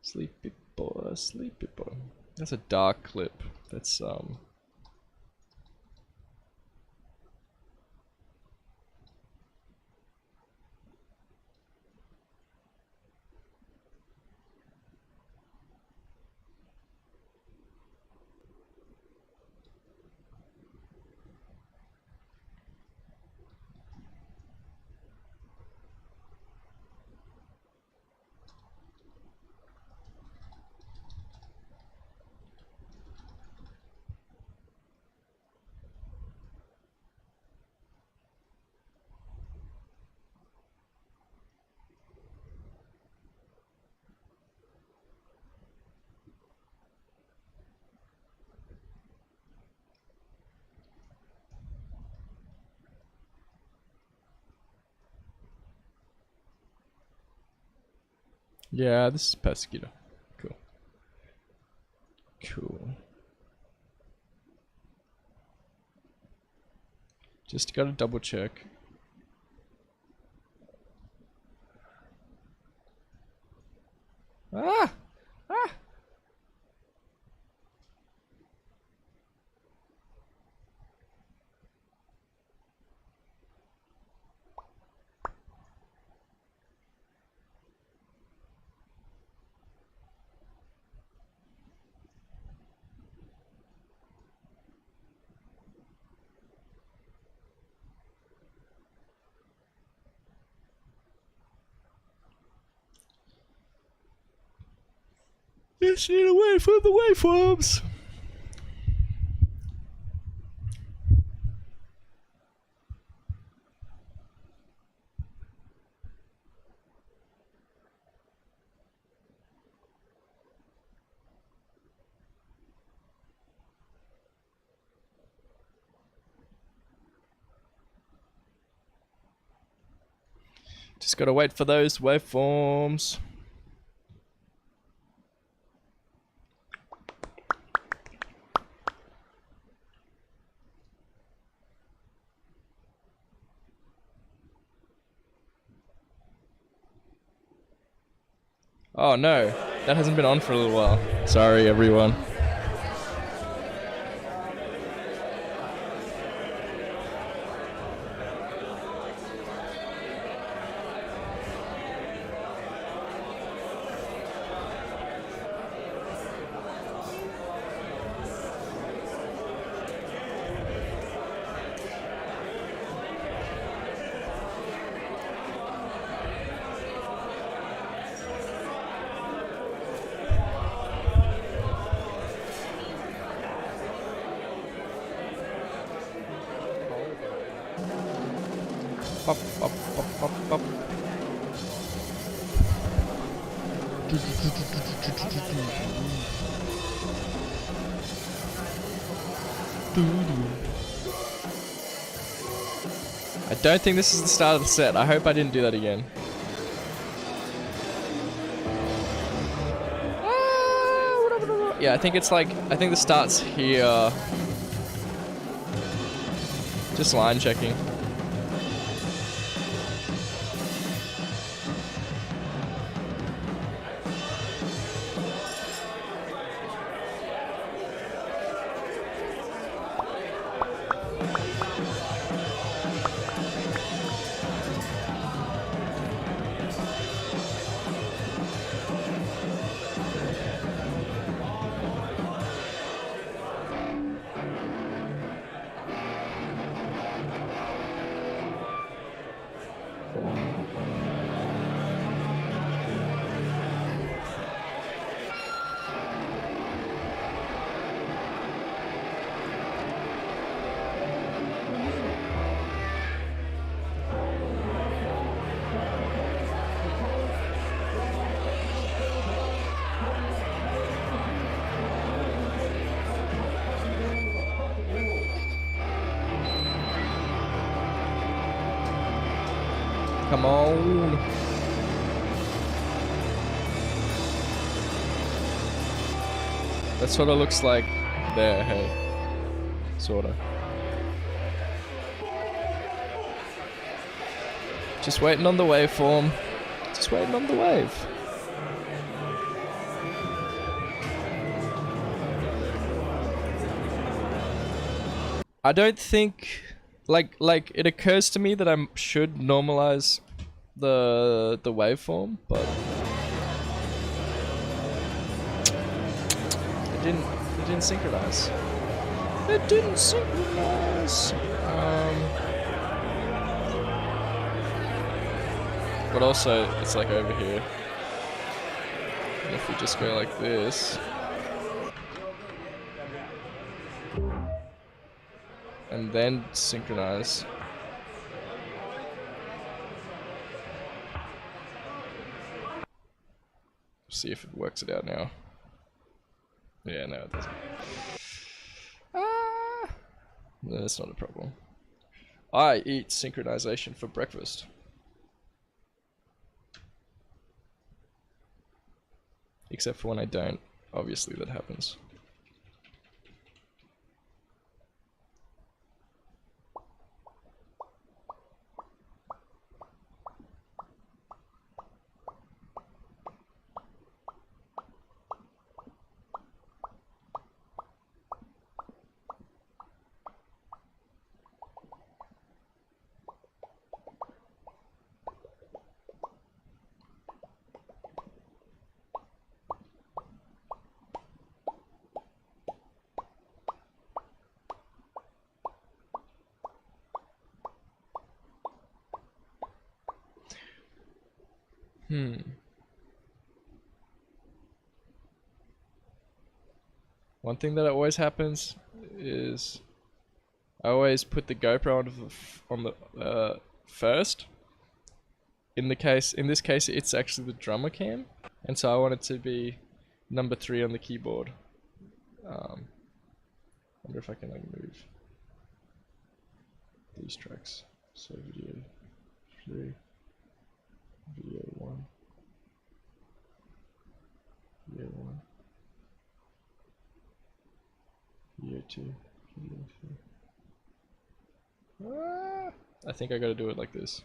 Sleepy boy. Sleepy boy. That's a dark clip. That's yeah, this is Persecutor. Cool. Cool. Just gotta double check. Ah! Ah! Just need to wait for the waveforms. Just gotta wait for those waveforms. Oh no, that hasn't been on for a little while. Sorry, everyone. Pop, pop, pop, pop, pop. I don't think this is the start of the set. I hope I didn't do that again. Yeah, I think it's like, I think the start's here. Just line checking. Come on. That sort of looks like there, hey. Sorta. Just waiting on the waveform. Just waiting on the wave. I don't think... Like it occurs to me that I should normalize the waveform, but it didn't synchronize. It didn't synchronize. But also it's like over here. And if we just go like this, and then synchronize. See if it works it out now. Yeah, no, it doesn't. No, that's not a problem. I eat synchronization for breakfast. Except for when I don't. Obviously that happens. One thing that always happens is I always put the GoPro on the first. In this case, it's actually the drummer cam, and so I want it to be number 3 on the keyboard. Wonder if I can like move these tracks. So video 3, video 1, video 1. Video 2, video 3. I think I gotta do it like this.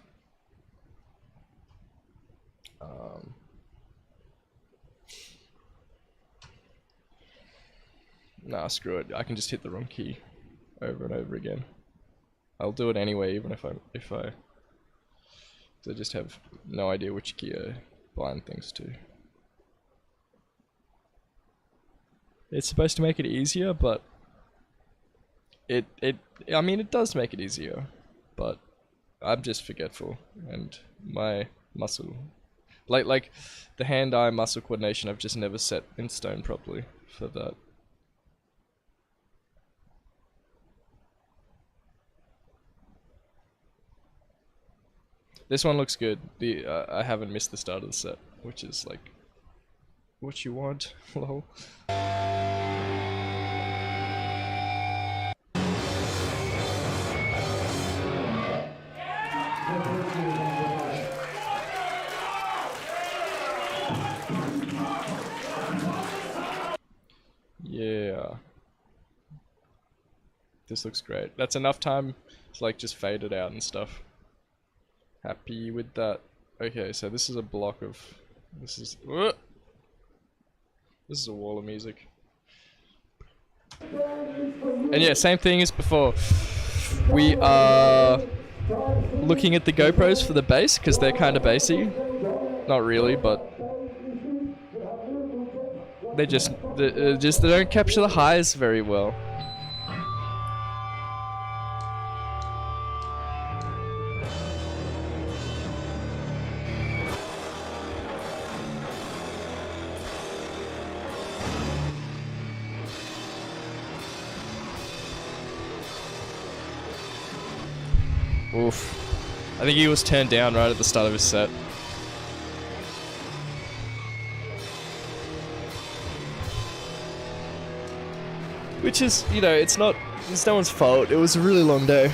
Nah, screw it. I can just hit the wrong key over and over again. I'll do it anyway, even if I just have no idea which key I bind things to. It's supposed to make it easier, but I mean, it does make it easier, but I'm just forgetful, and my muscle, like the hand-eye muscle coordination, I've just never set in stone properly for that. This one looks good. I haven't missed the start of the set, which is like what you want. Lol. Yeah. This looks great. That's enough time to like just fade it out and stuff. Happy with that. Okay, so this is a block of... This is a wall of music. And yeah, same thing as before. We are looking at the GoPros for the bass, because they're kind of bassy. Not really, but... They don't capture the highs very well. Oof. I think he was turned down right at the start of his set. Which is, you know, it's no one's fault. It was a really long day.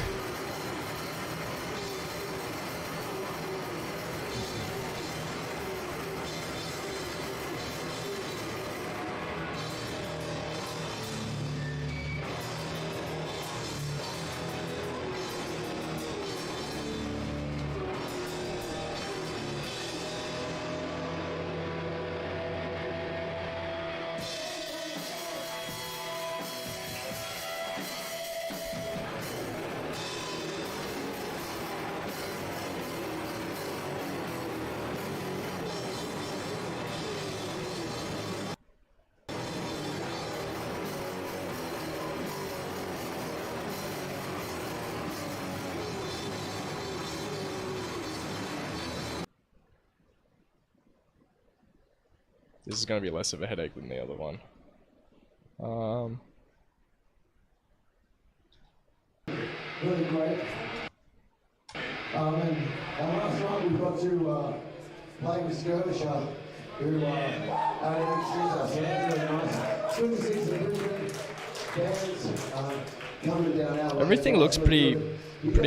This is going to be less of a headache than the other one. Really great. And last night we got to play with Skirmisher, who introduced us, so that's really nice. It's good to see some really good bands coming down our way. Everything looks pretty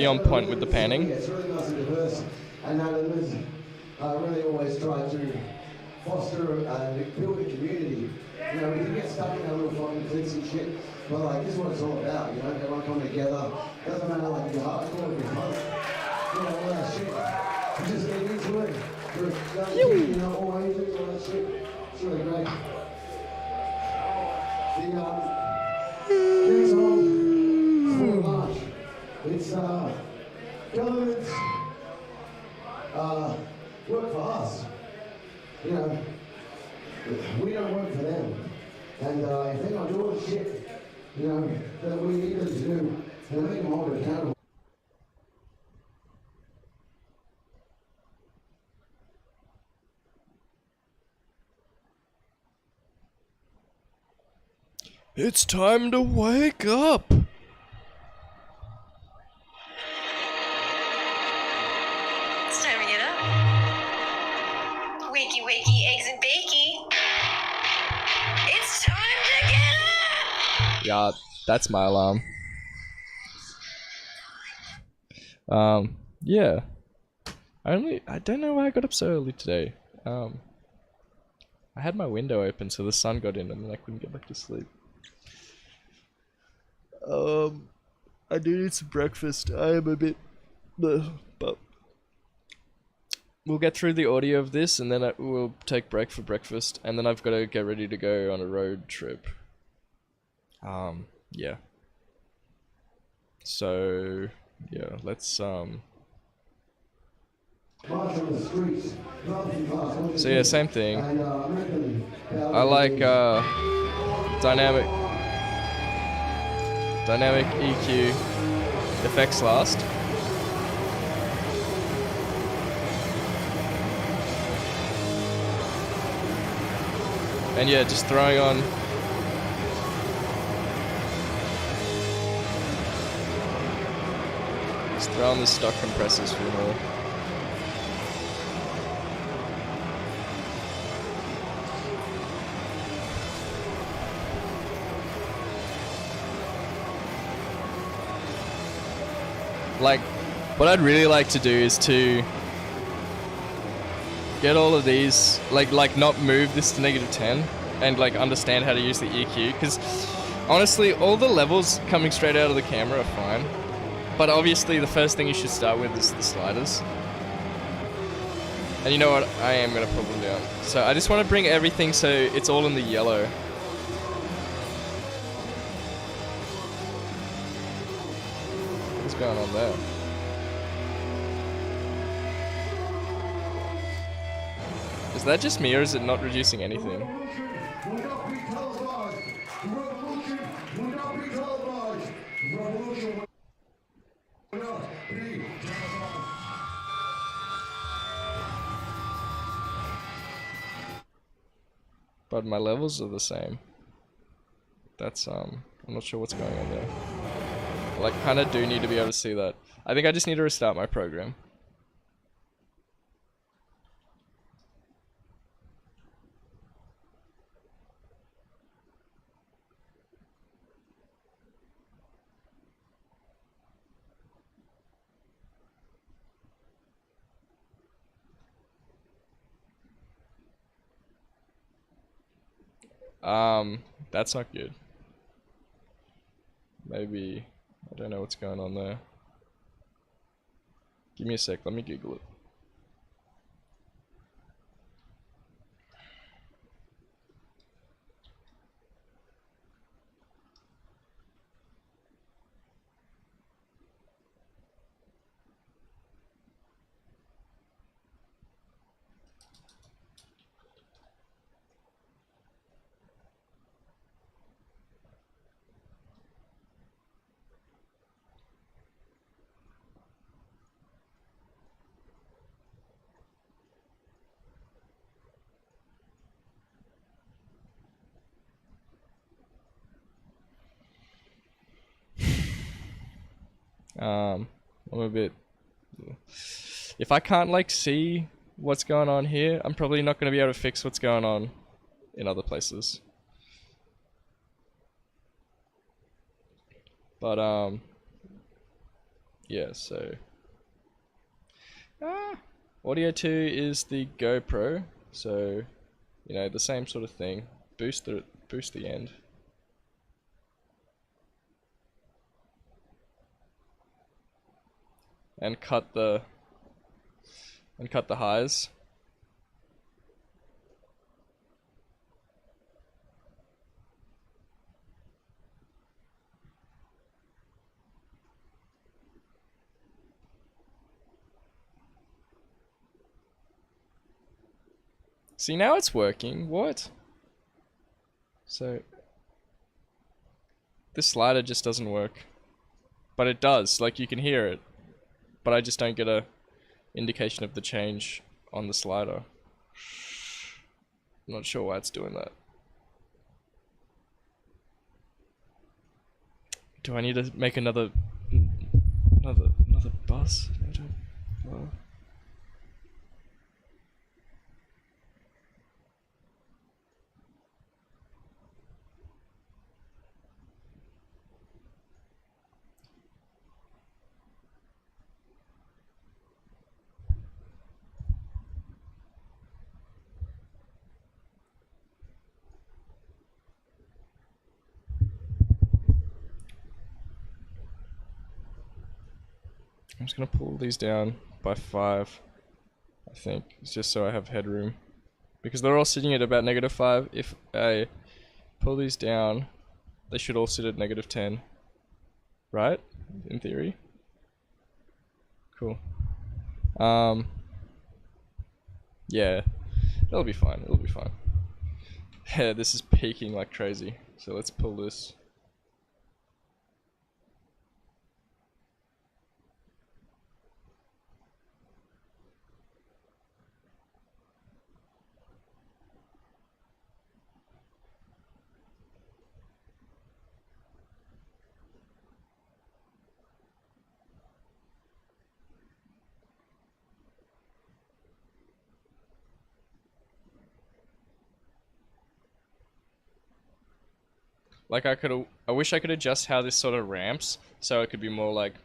on point with the panning. Yeah, it's really nice and diverse. And Liz really always tried to foster and build a community. You know, we can get stuck in our little fucking cliques and shit, but like, this is what it's all about, you know, everyone coming together. Doesn't matter like if you're hardcore, if you're punk, you know, all that shit. You just get into it. For young kids, you know, all ages, all that shit. It's really great. The next song is for March. It's governments work for us. You know, we don't work for them. And if they're not doing shit, you know, that we need them to do, then make them hold accountable. It's time to wake up! It's time to get up. Wakey, wakey, eggs and bakey. It's time to get up! Yeah, that's my alarm. Yeah. I don't know why I got up so early today. I had my window open so the sun got in and then I couldn't get back to sleep. I do need some breakfast. I am a bit... but... We'll get through the audio of this and then we'll take break for breakfast and then I've got to get ready to go on a road trip. Yeah. So, yeah, let's, So yeah, same thing. I like, dynamic EQ effects last. And yeah, just throwing on the stock compressors for more. Like, what I'd really like to do is to get all of these, like not move this to -10 and like understand how to use the EQ, because honestly all the levels coming straight out of the camera are fine, but obviously the first thing you should start with is the sliders. And you know what, I am going to put them down. So I just want to bring everything so it's all in the yellow. What's going on there? Is that just me or is it not reducing anything? But my levels are the same. That's I'm not sure what's going on there. Like, kind of do need to be able to see that. I think I just need to restart my program. That's not good. Maybe, I don't know what's going on there. Give me a sec, let me Google it. I'm a bit... If I can't like see what's going on here, I'm probably not going to be able to fix what's going on in other places. But yeah, so Audio 2 is the GoPro, so you know, the same sort of thing. Boost the end. And cut the highs. See, now it's working. What? So this slider just doesn't work. But it does, like you can hear it. But I just don't get a indication of the change on the slider. I'm not sure why it's doing that. Do I need to make another bus? I don't, well. I'm just gonna pull these down by 5, I think. It's just so I have headroom. Because they're all sitting at about -5. If I pull these down, they should all sit at -10. Right? In theory. Cool. Yeah. It'll be fine, it'll be fine. Yeah, this is peaking like crazy. So let's pull this. Like I wish I could adjust how this sort of ramps so it could be more like...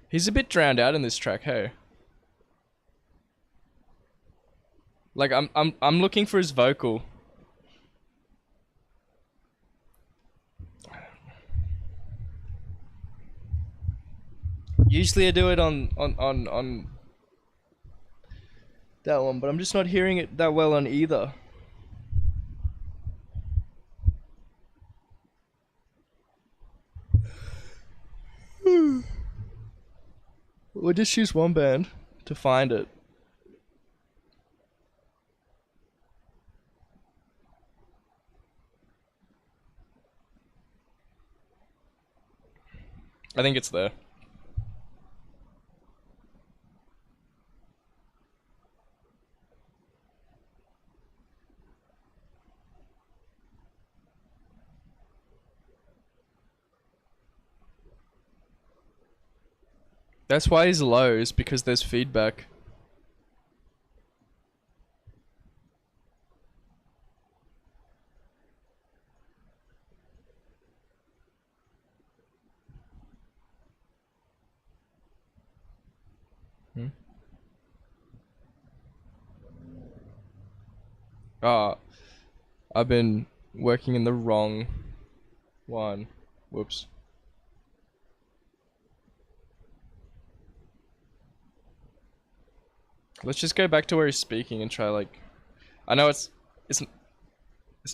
He's a bit drowned out in this track, hey. Like I'm looking for his vocal. Usually I do it on that one, but I'm just not hearing it that well on either. We'll just choose one band to find it. I think it's there. That's why he's low, is because there's feedback. I've been working in the wrong one. Whoops. Let's just go back to where he's speaking and try, like, I know it's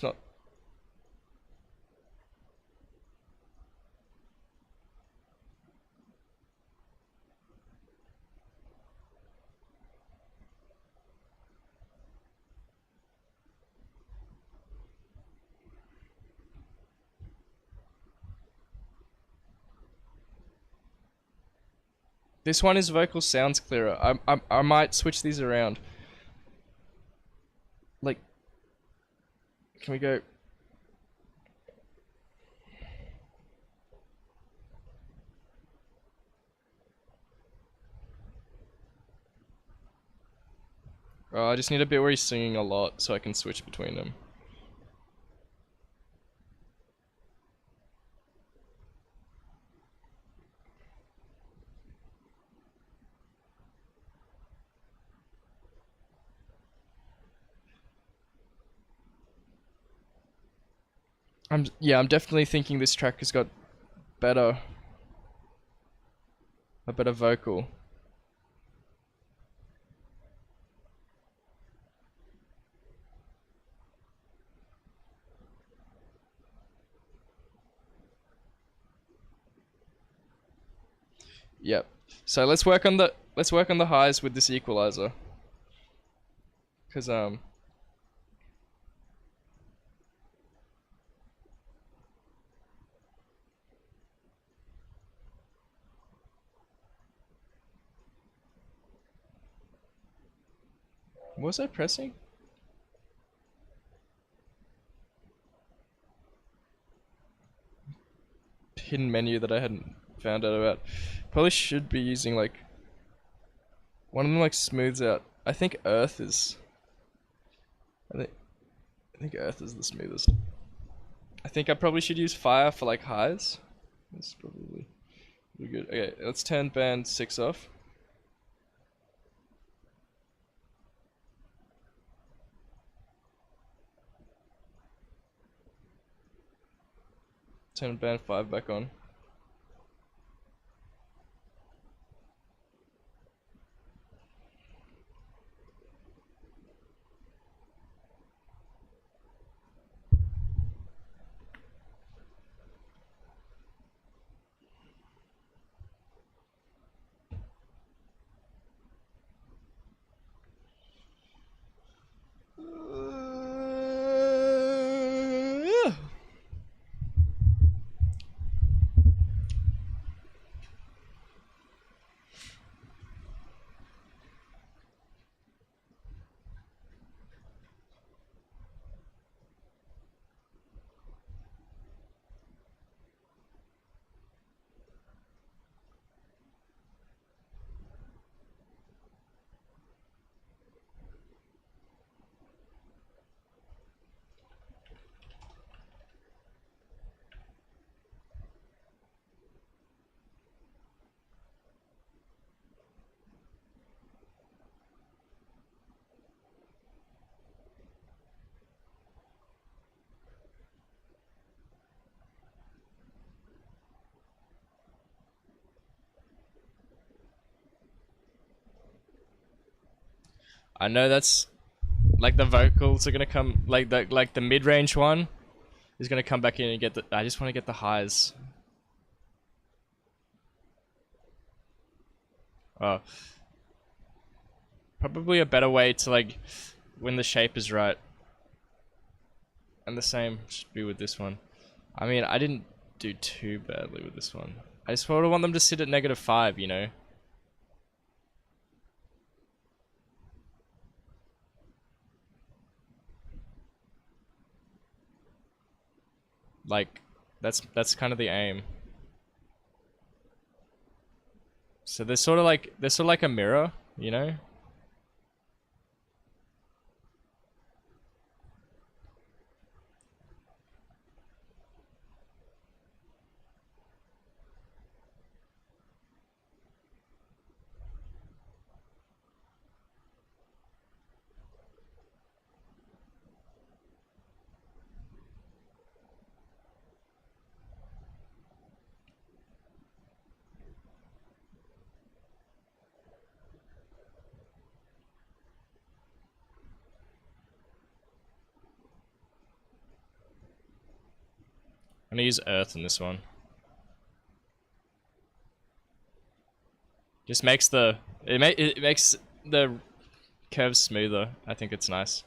not. This one, his vocal sounds clearer. I might switch these around. Like, can we go? Oh, I just need a bit where he's singing a lot so I can switch between them. I'm definitely thinking this track has got a better vocal. Yep. So let's work on the highs with this equalizer. Cause what was I pressing? Hidden menu that I hadn't found out about. Probably should be using like one of them, like smooths out. I think Earth is. I think Earth is the smoothest. I think I probably should use Fire for like highs. That's probably good. Okay, let's turn band 6 off. Turn band 5 back on. I know that's like the vocals are gonna come, like the mid-range one is gonna come back in and get the. I just want to get the highs. Oh, probably a better way to like when the shape is right. And the same should be with this one. I mean, I didn't do too badly with this one. I just sort of want them to sit at -5, you know? Like, that's kind of the aim. So they're sort of like a mirror, you know? I'm gonna use earth in this one. Just makes it makes the curves smoother. I think it's nice.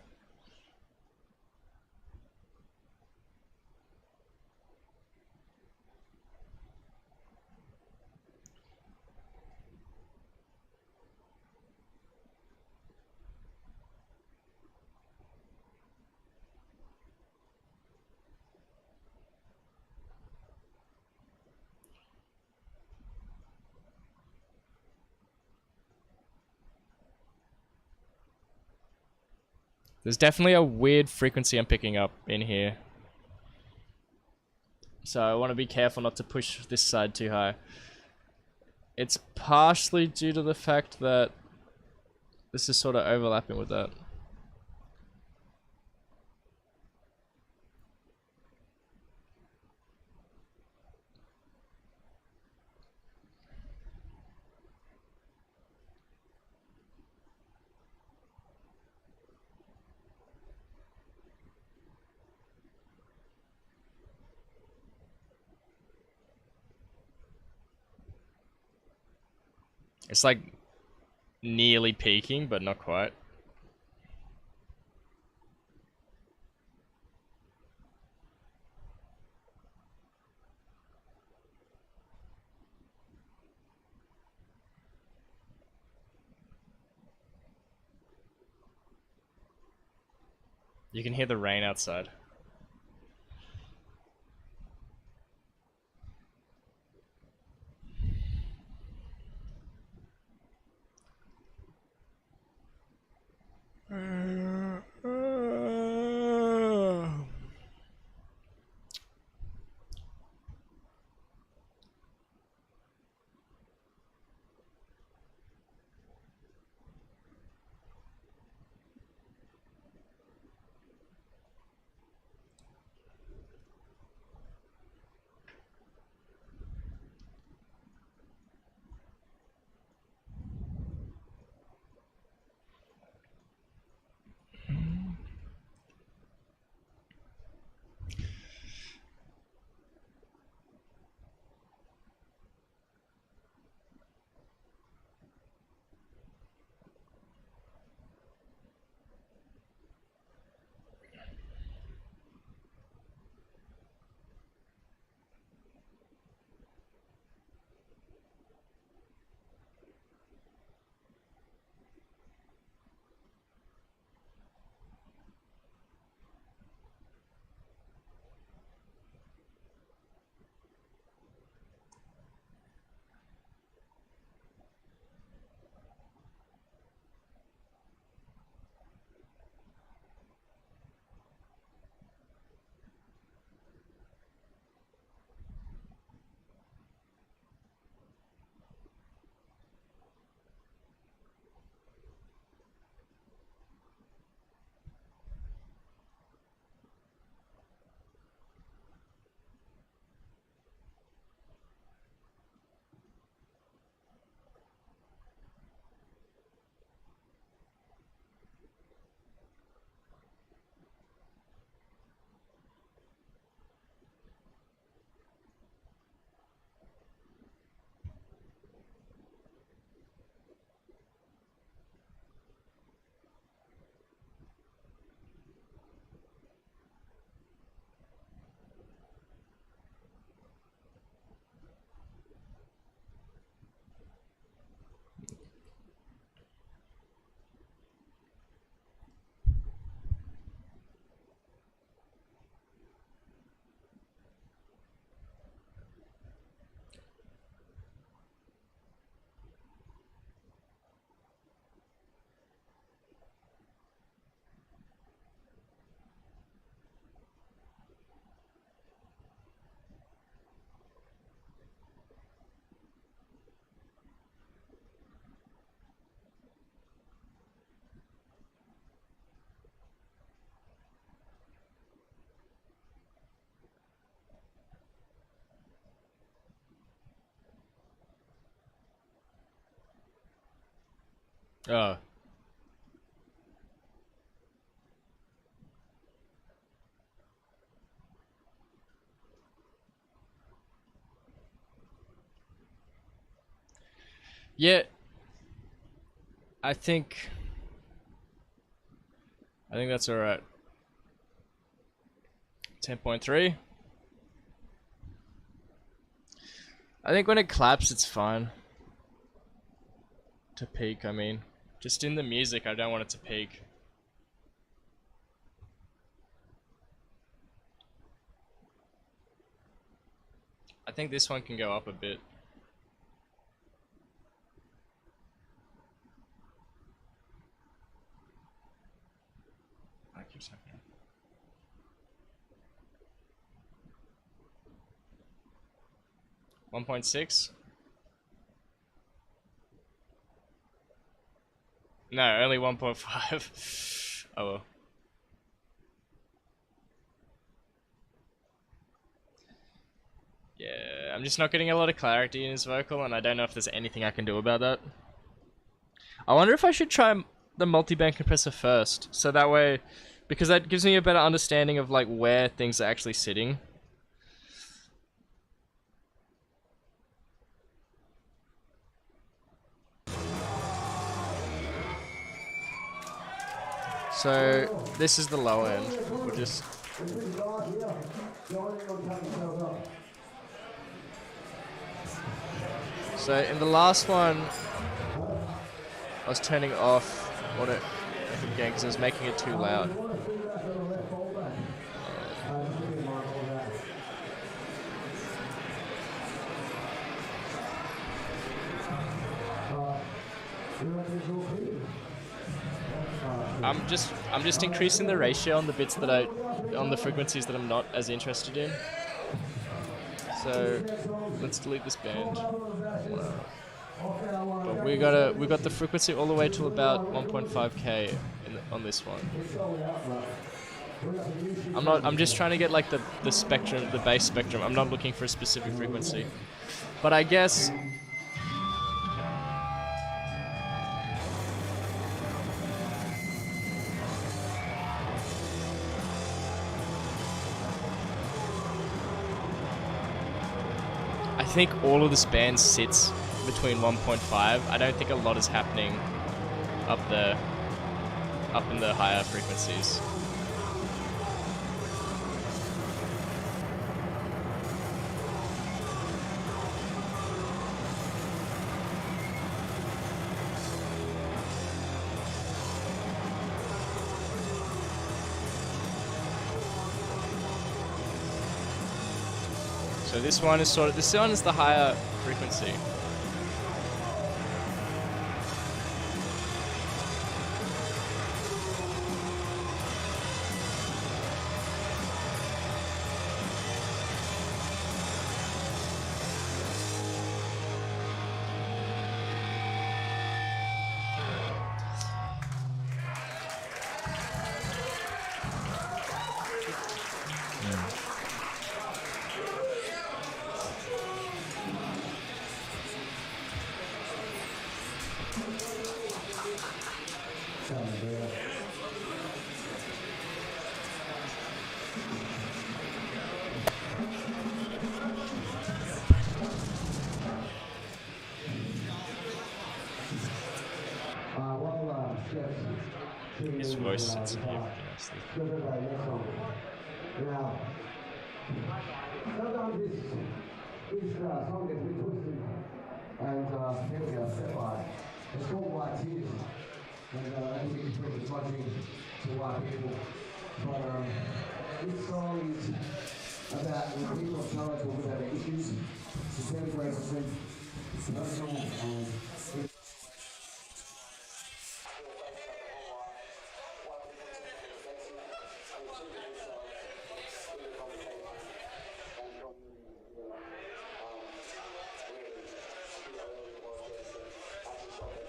There's definitely a weird frequency I'm picking up in here. So I want to be careful not to push this side too high. It's partially due to the fact that this is sort of overlapping with that. It's like nearly peaking, but not quite. You can hear the rain outside. Oh. Yeah. I think that's alright. 10.3. I think when it claps, it's fine. To peak, I mean. Just in the music, I don't want it to peak. I think this one can go up a bit. I keep saying. 1.6? No, only 1.5. Oh well. Yeah, I'm just not getting a lot of clarity in his vocal, and I don't know if there's anything I can do about that. I wonder if I should try the multi-band compressor first, so that way, because that gives me a better understanding of like where things are actually sitting. So this is the low end. We'll just. So in the last one, I was turning off auto again because I was making it too loud. I'm just increasing the ratio on the bits that on the frequencies that I'm not as interested in. So let's delete this band. But we got the frequency all the way to about 1.5k on this one. I'm just trying to get like the spectrum, the bass spectrum. I'm not looking for a specific frequency. But I guess I think all of this band sits between 1.5. I don't think a lot is happening up in the higher frequencies. So this one is the higher frequency. His voice is insignificant, honestly. Now, sometimes this song gets a bit twisted, and here we go, step by. It's called White Tears, and I think it's pretty touching to white people. But this song is about when people of color talk about their issues, systemic racism, social, and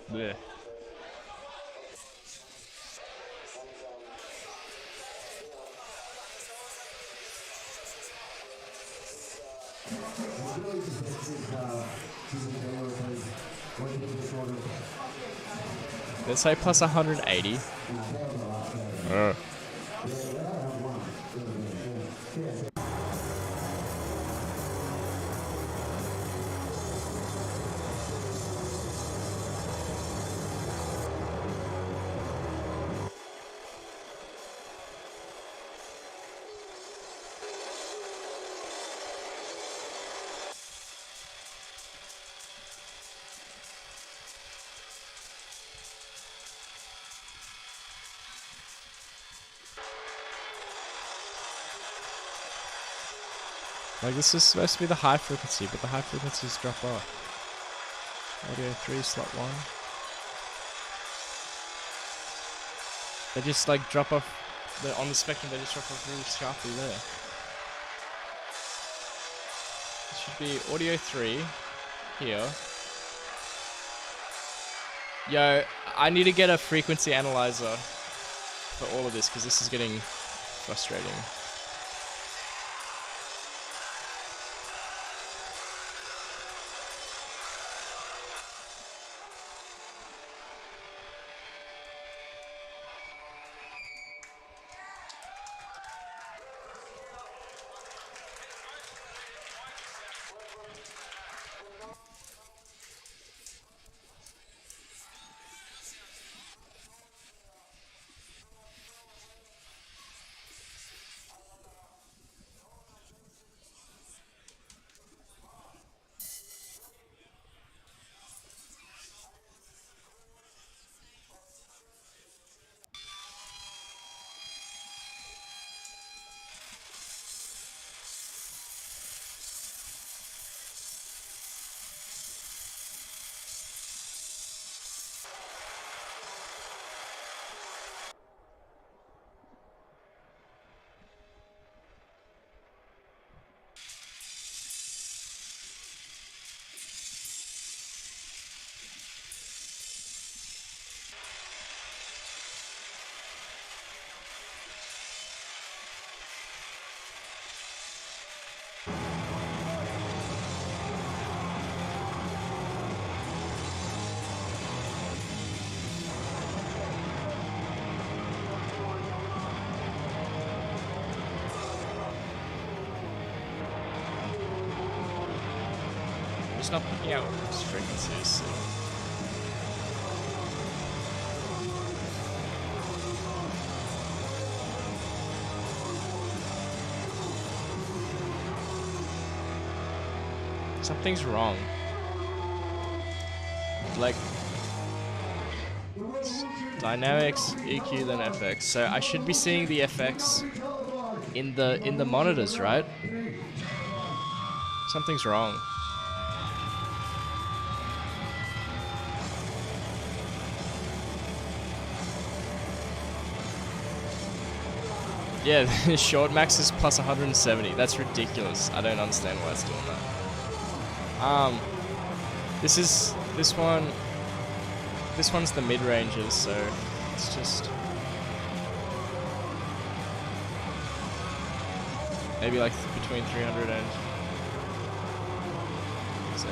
Blech. Let's say plus 180. Like, this is supposed to be the high frequency, but the high frequencies drop off. Audio 3, slot 1. They just like drop off, on the spectrum they just drop off really sharply there. It should be audio 3, here. Yo, I need to get a frequency analyzer for all of this, because this is getting frustrating. It's not picking out frequencies. Something's wrong. Like dynamics, EQ, then FX. So I should be seeing the FX in the monitors, right? Something's wrong. Yeah, the short max is plus 170. That's ridiculous. I don't understand why it's doing that. This one's the mid ranges, so it's just maybe like between 300 and. So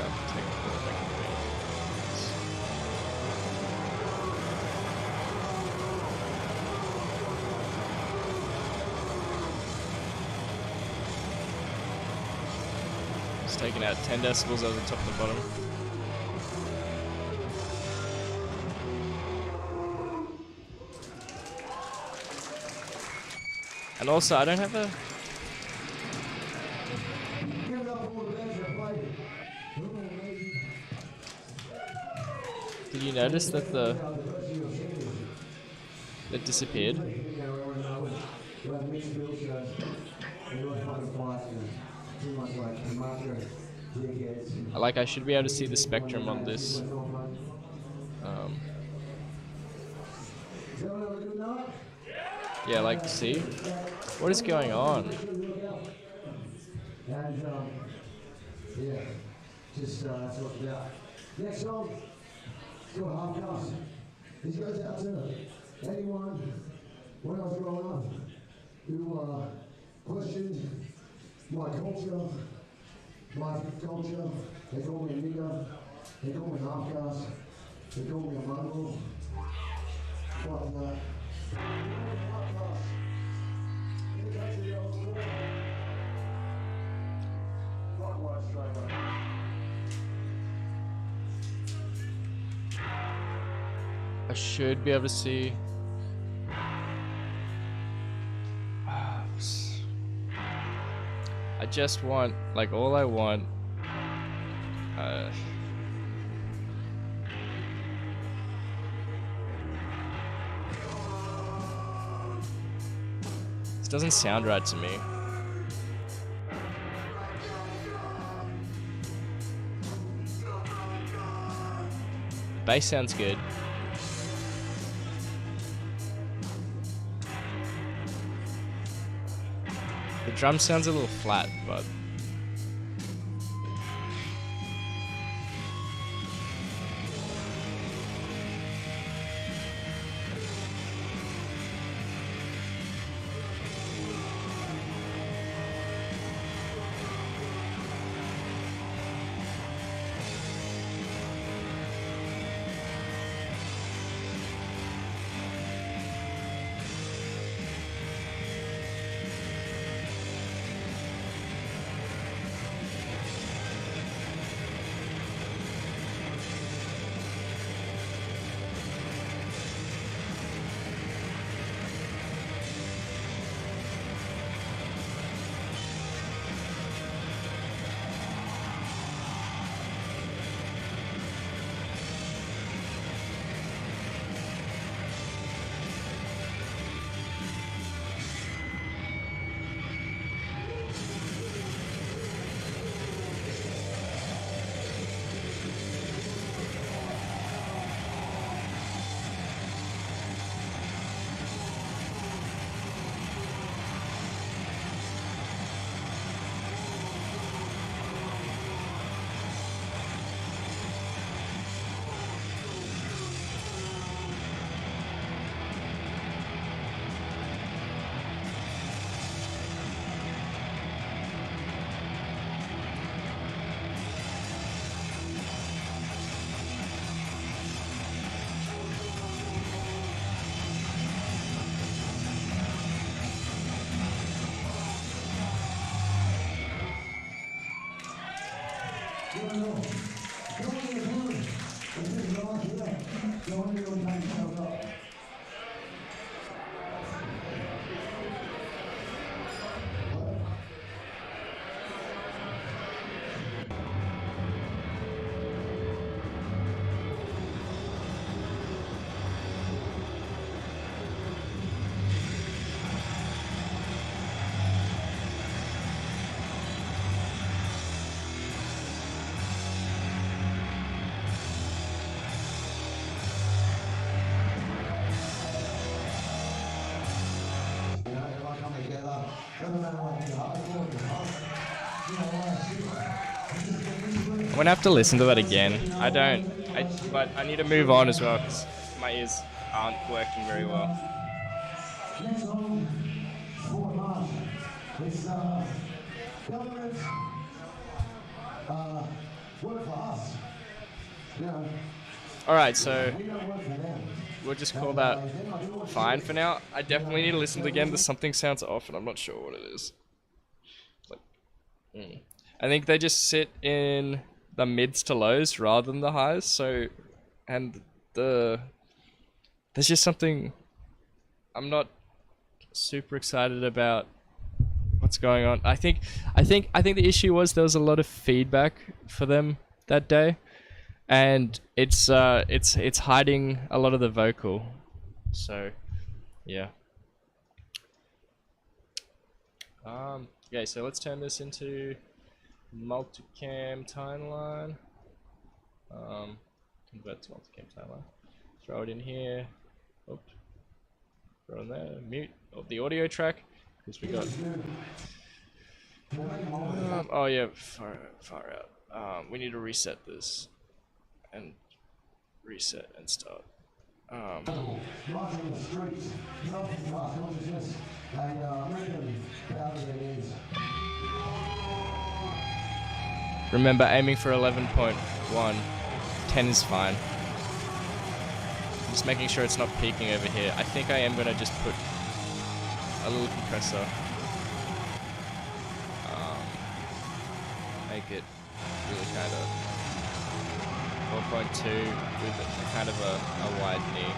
taking out 10 decibels over the top and the bottom. And also, I don't have a... Did you notice that it disappeared? Like, I should be able to see the spectrum on this. Yeah, like, see? What is going on? And, yeah, just, that's what it's about. Next song, it's called Half Cast. This goes out to anyone, when I was growing up, who, questioned my culture, they call me a nigger, they call me half caste, they call me a mongrel. I should be able to see. I just want, like, all I want. This doesn't sound right to me. Bass sounds good. The drum sounds a little flat, but I'm gonna have to listen to that again. But I need to move on as well because my ears aren't working very well. Next song, Fort Marsh. It's government work for us. You know, Alright, so we don't work for them. we'll just call that fine for now. I definitely need to listen to it again. There's something sounds off and I'm not sure what it is. Like, I think they just sit in the mids to lows rather than the highs. So, and there's just something I'm not super excited about what's going on. I think the issue was there was a lot of feedback for them that day, and it's hiding a lot of the vocal. So, yeah. Okay, so let's turn this into multicam timeline. Convert to multicam timeline. Throw it in here. Oops. Throw it in there. Mute the audio track because we got. Oh yeah, far out. We need to reset this and reset and start. Remember, aiming for 11.1. 10 is fine. Just making sure it's not peaking over here. I think I am gonna just put a little compressor. Make it really kind of 4.2 with a kind of a wide knee.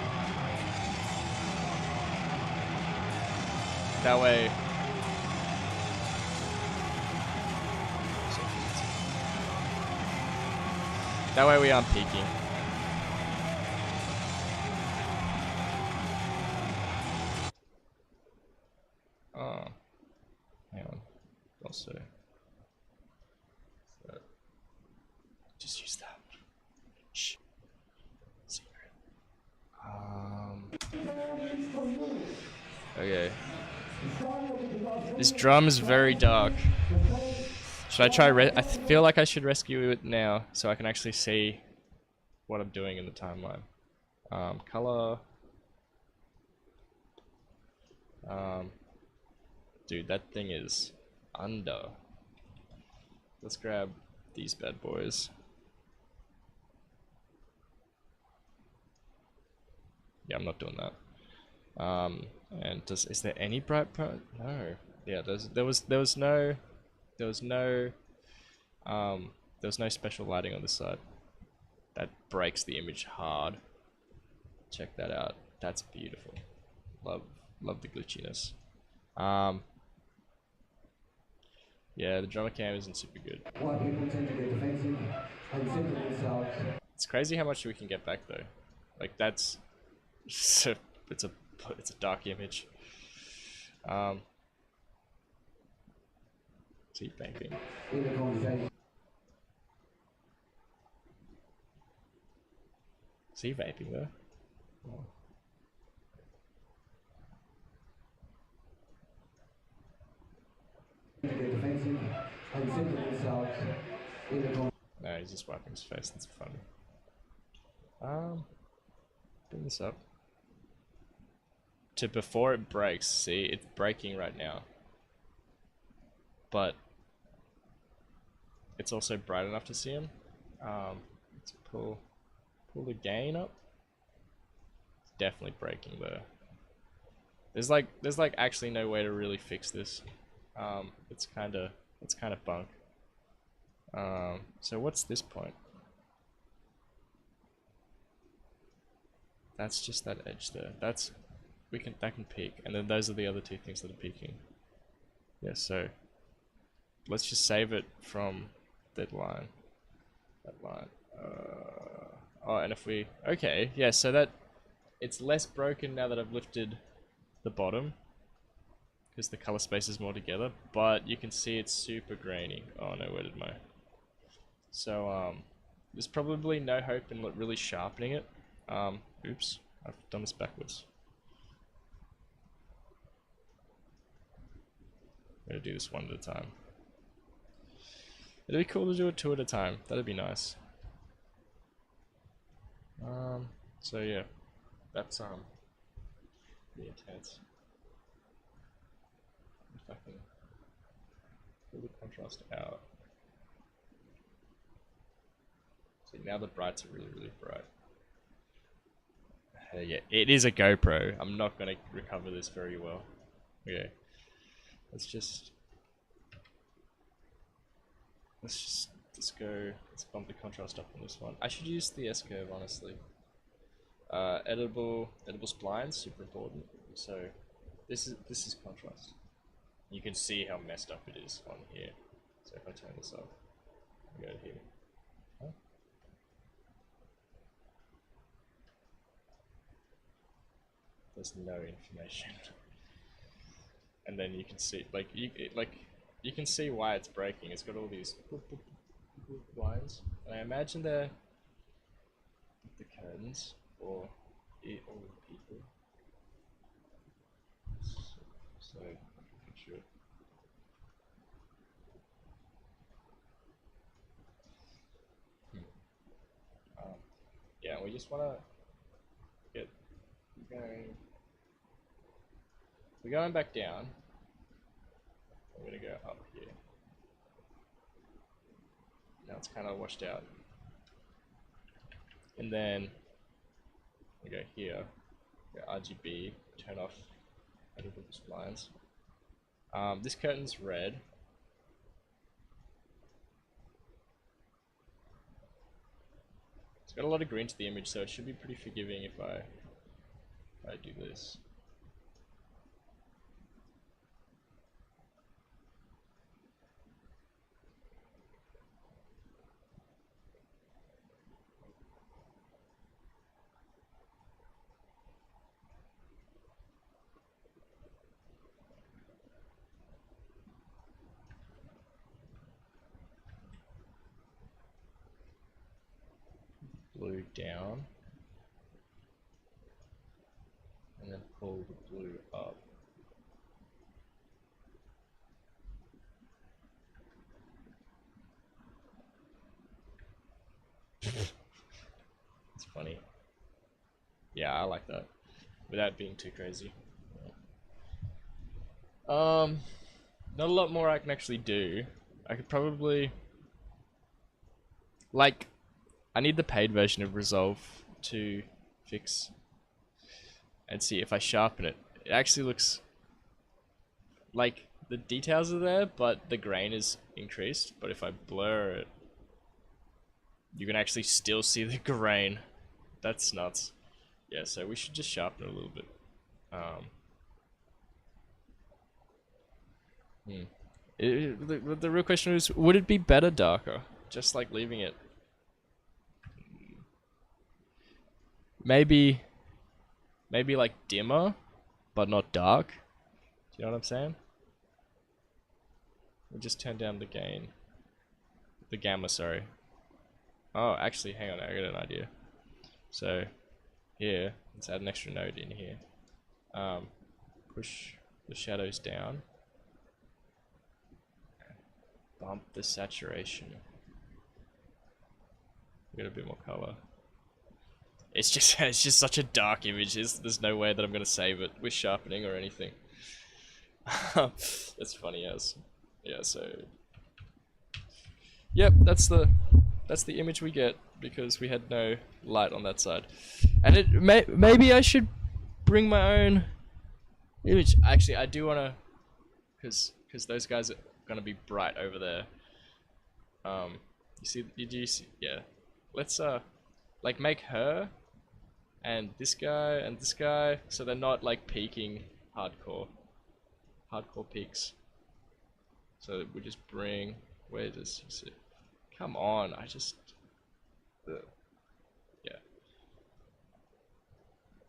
That way. That way we aren't peaking. Oh, hang on. Also, just use that. Shh. Secret. Okay. This drum is very dark. Should I try? I feel like I should rescue it now, so I can actually see what I'm doing in the timeline. Color. Dude, that thing is under. Let's grab these bad boys. Yeah, I'm not doing that. And is there any bright part? No. Yeah, there was no special lighting on this side. That breaks the image hard. Check that out. That's beautiful. Love the glitchiness. Yeah, the drummer cam isn't super good. Why people tend to get defensive and think of themselves. It's crazy how much we can get back though. Like that's it's a dark image. See banking. In the conversation. Is he vaping though? Oh. Get defensive and think of themselves in the conversation. No, he's just wiping his face. That's funny. Bring this up to before it breaks. See, it's breaking right now, but it's also bright enough to see him. Let's pull the gain up. It's definitely breaking though. There's like actually no way to really fix this. It's kind of bunk. So what's this point? That's just that edge there. That can peak, and then those are the other two things that are peaking. Yeah, so let's just save it from that line. Oh, and if we yeah, so that it's less broken now that I've lifted the bottom because the color space is more together, but you can see it's super grainy. Oh no, where did my... So there's probably no hope in really sharpening it. Oops, I've done this backwards. I'm gonna do this one at a time. It'd be cool to do it two at a time. That'd be nice. So yeah, that's the intense. If I can pull the contrast out. See, now the brights are really bright. Yeah, it is a GoPro. I'm not gonna recover this very well. Okay, let's bump the contrast up on this one. I should use the S-curve, honestly. Editable splines, super important. So this is contrast. You can see how messed up it is on here. So if I turn this off, I go to here. Huh? There's no information. And then you can see, you can see why it's breaking. It's got all these lines, and I imagine they're the curtains or all the people. So sure. Yeah, we just want to get going. We're going back down. I'm going to go up here. Now it's kind of washed out. And then We go here, go RGB, turn off edible splines. This curtain's red. It's got a lot of green to the image, so it should be pretty forgiving if I do this. Blue down, and then pull the blue up. It's funny. Yeah, I like that, without being too crazy. Not a lot more I can actually do. I could probably, like, I need the paid version of Resolve to fix and see if I sharpen it. It actually looks like the details are there, but the grain is increased. But if I blur it, you can actually still see the grain. That's nuts. Yeah, so we should just sharpen it a little bit. The real question is, would it be better darker? Just like leaving it. Maybe like dimmer, but not dark. Do you know what I'm saying? We'll just turn down the gain. The gamma, sorry. Oh, actually, hang on, I got an idea. So, here, let's add an extra node in here. Push the shadows down. Bump the saturation. Get a bit more color. It's just such a dark image. There's no way that I'm gonna save it with sharpening or anything. It's funny as. Yeah, so yep, that's the image we get because we had no light on that side. And maybe I should bring my own image. Actually, I do wanna, cause those guys are gonna be bright over there. You see? Did you see? Yeah. Let's like make her and this guy, so they're not like peaking hardcore peaks. So we just bring, where does he sit? Come on, I just, yeah.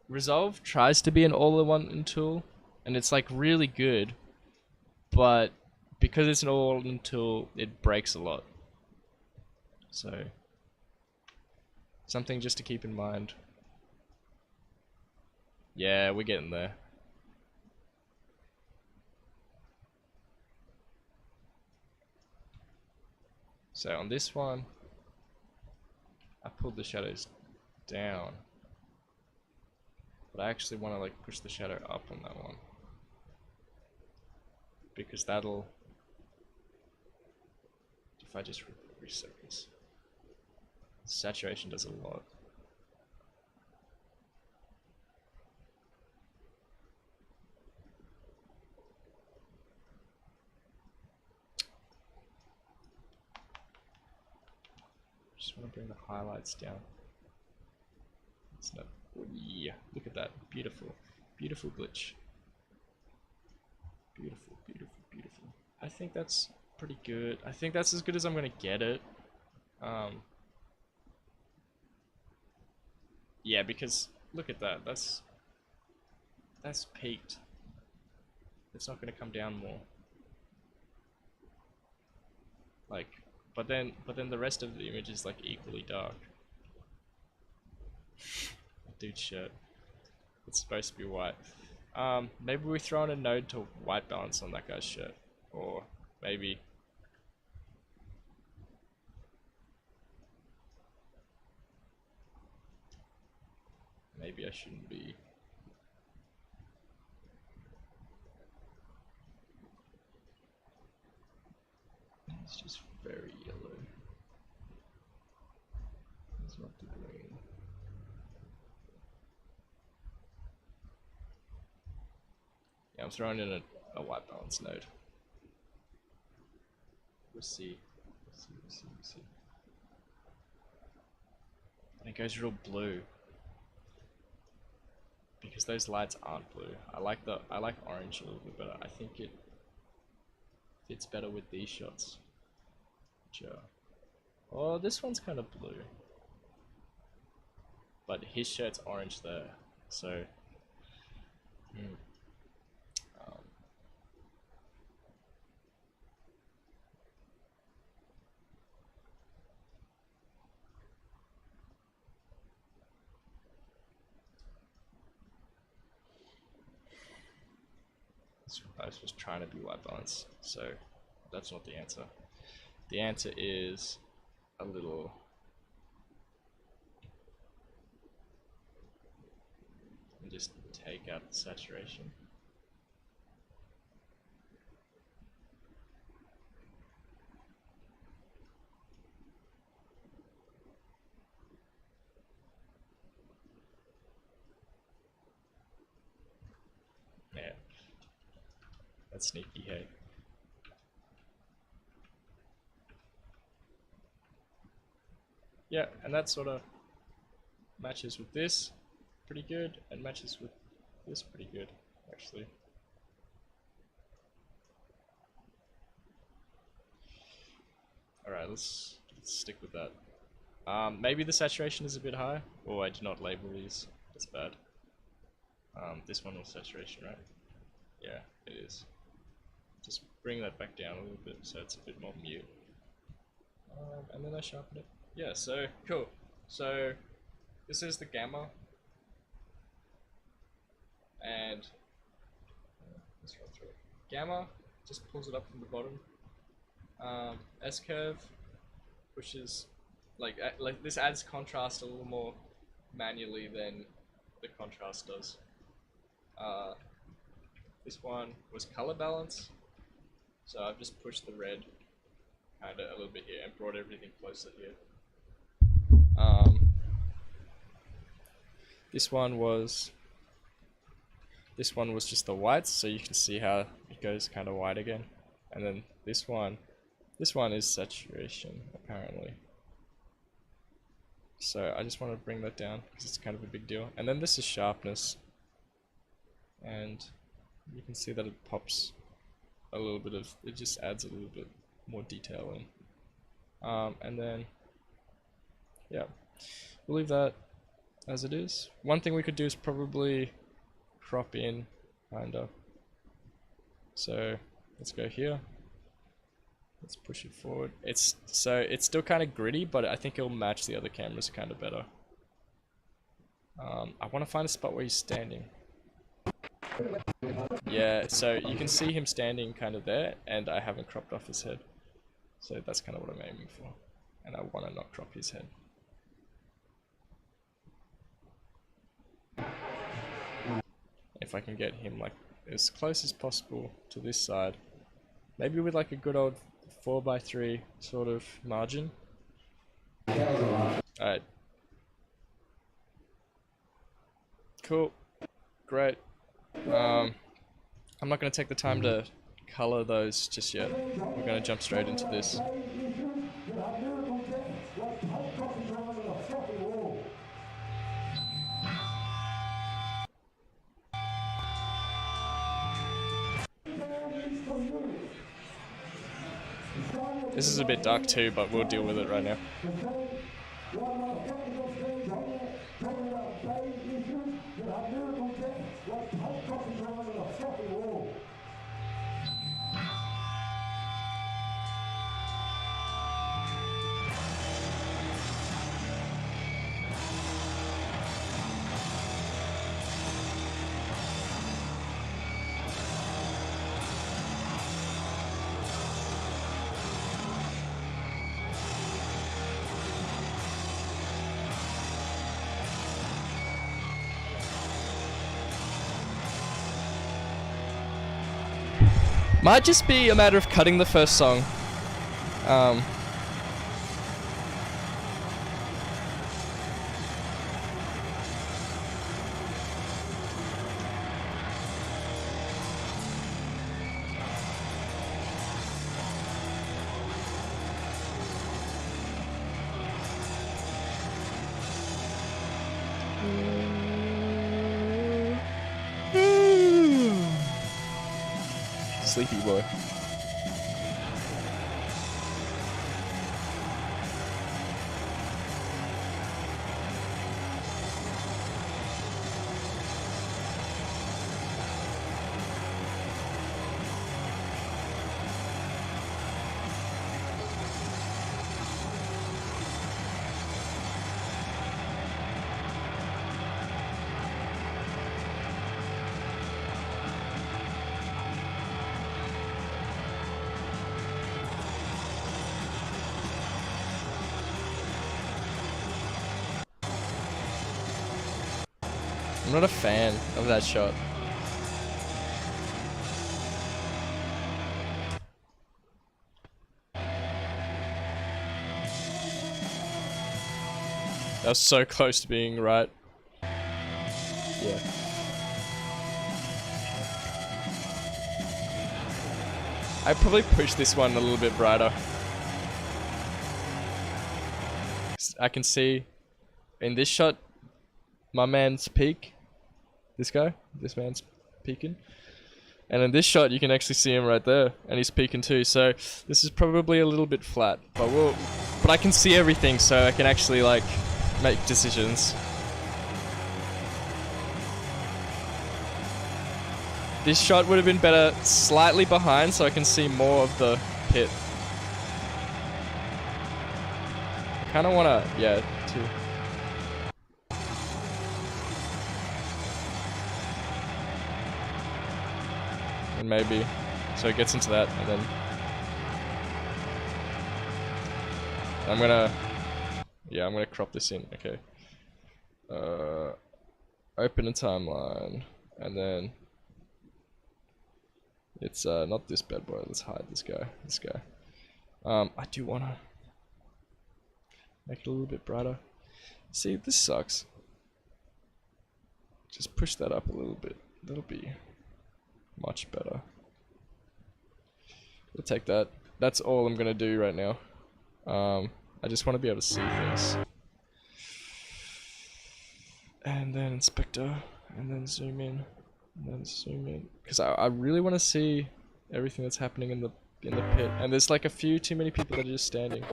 Resolve tries to be an all-in-one tool, and it's like really good, but because it's an all-in tool, it breaks a lot. So something just to keep in mind. Yeah, we're getting there. So on this one, I pulled the shadows down, but I actually want to like push the shadow up on that one because that'll, if I just reset this, saturation does a lot. Just want to bring the highlights down. It's not, oh yeah, look at that, beautiful, beautiful glitch. Beautiful, beautiful, beautiful. I think that's pretty good. I think that's as good as I'm gonna get it. Yeah, because look at that. That's peaked. It's not gonna come down more. Like, but then the rest of the image is like equally dark. Dude's shirt. It's supposed to be white. Maybe we throw in a node to white balance on that guy's shirt, or maybe. Maybe I shouldn't be. It's just very yellow. It's not the green. I'm throwing in a white balance node. We'll see. We'll see. And it goes real blue. Because those lights aren't blue. I like orange a little bit better. I think it fits better with these shots. Sure. Oh, this one's kind of blue. But his shirt's orange there. So I was just trying to be white balance, so that's not the answer. The answer is a little. And just take out the saturation. Yeah. That's sneaky, hey. Yeah, and that sort of matches with this pretty good, and matches with this pretty good, actually. Alright, let's stick with that. Maybe the saturation is a bit high. Oh, I did not label these. That's bad. This one was saturation, right? Yeah, it is. Just bring that back down a little bit so it's a bit more mute. And then I sharpen it. Yeah, so cool. So this is the gamma. And let's run through it. Gamma just pulls it up from the bottom. S curve pushes like this adds contrast a little more manually than the contrast does. This one was color balance, so I've just pushed the red kind of a little bit here and brought everything closer here. This one was just the whites, so you can see how it goes kind of white again. And then this one is saturation apparently. So I just want to bring that down because it's kind of a big deal. And then this is sharpness, and you can see that it pops a little bit of, it just adds a little bit more detail in. And then yeah, we'll leave that as it is. One thing we could do is probably crop in kinda. So let's go here. Let's push it forward. It's still kind of gritty, but I think it'll match the other cameras kind of better. I want to find a spot where he's standing. Yeah, so you can see him standing kind of there, and I haven't cropped off his head. So that's kind of what I'm aiming for. And I want to not crop his head. If I can get him like as close as possible to this side. Maybe with like a good old 4x3 sort of margin. Alright. Cool. Great. I'm not going to take the time to color those just yet. We're going to jump straight into this. This is a bit dark too, but we'll deal with it right now. Might just be a matter of cutting the first song. Sleepy boy. I'm not a fan of that shot. That was so close to being right. Yeah. I probably push this one a little bit brighter. I can see in this shot my man's peak. This man's peeking. And in this shot you can actually see him right there, and he's peeking too. So this is probably a little bit flat, but I can see everything, so I can actually like make decisions. This shot would have been better slightly behind, so I can see more of the pit. I kind of want to, yeah, too. And maybe, so it gets into that, and then I'm gonna crop this in. Okay. Open a timeline, and then it's not this bad boy. Let's hide this guy. I do wanna make it a little bit brighter. See, this sucks. Just push that up a little bit. That'll be much better. We'll take that. That's all I'm gonna do right now. I just want to be able to see things. And then inspector, and then zoom in, and then zoom in. Because I really want to see everything that's happening in the pit. And there's like a few too many people that are just standing.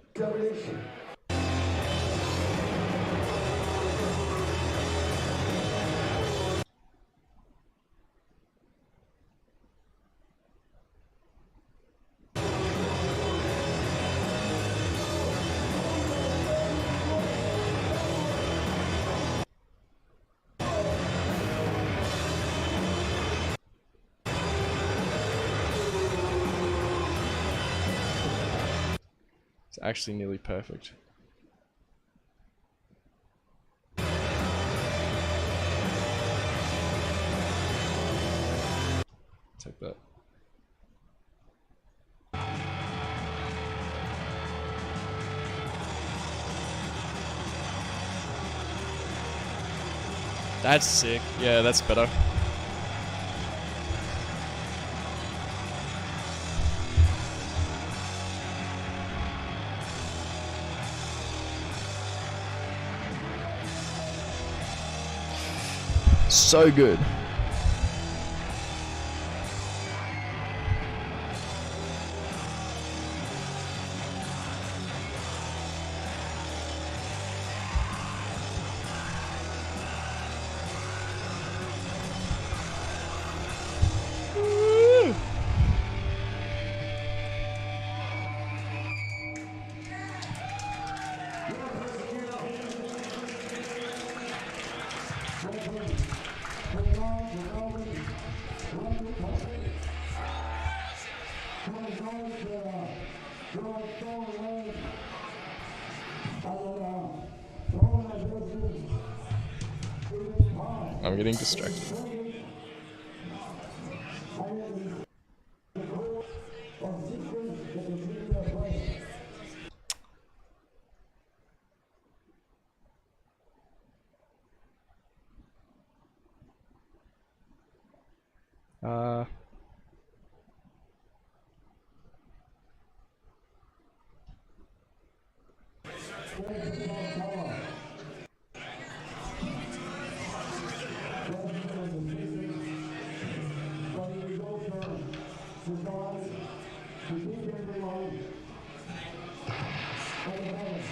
It's actually nearly perfect. Take that. That's sick. Yeah, that's better. So good. I'm getting distracted. the guys, the big everyone, and the bands.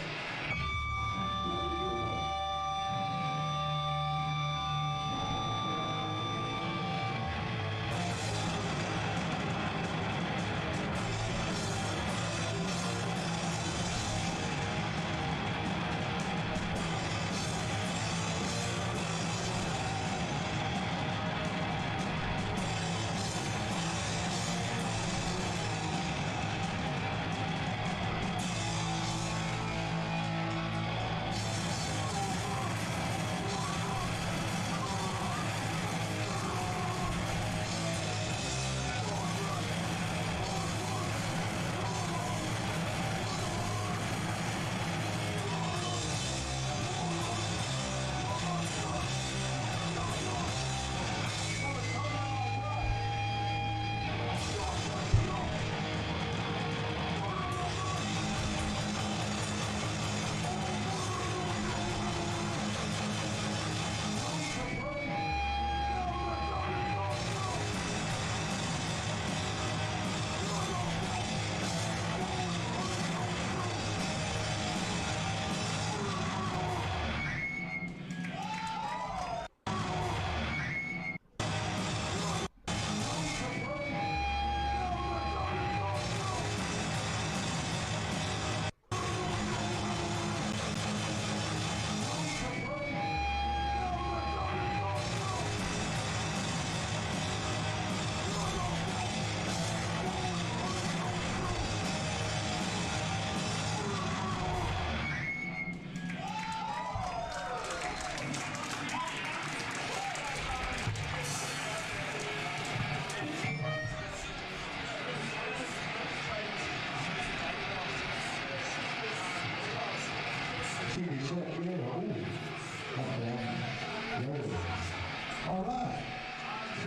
All right.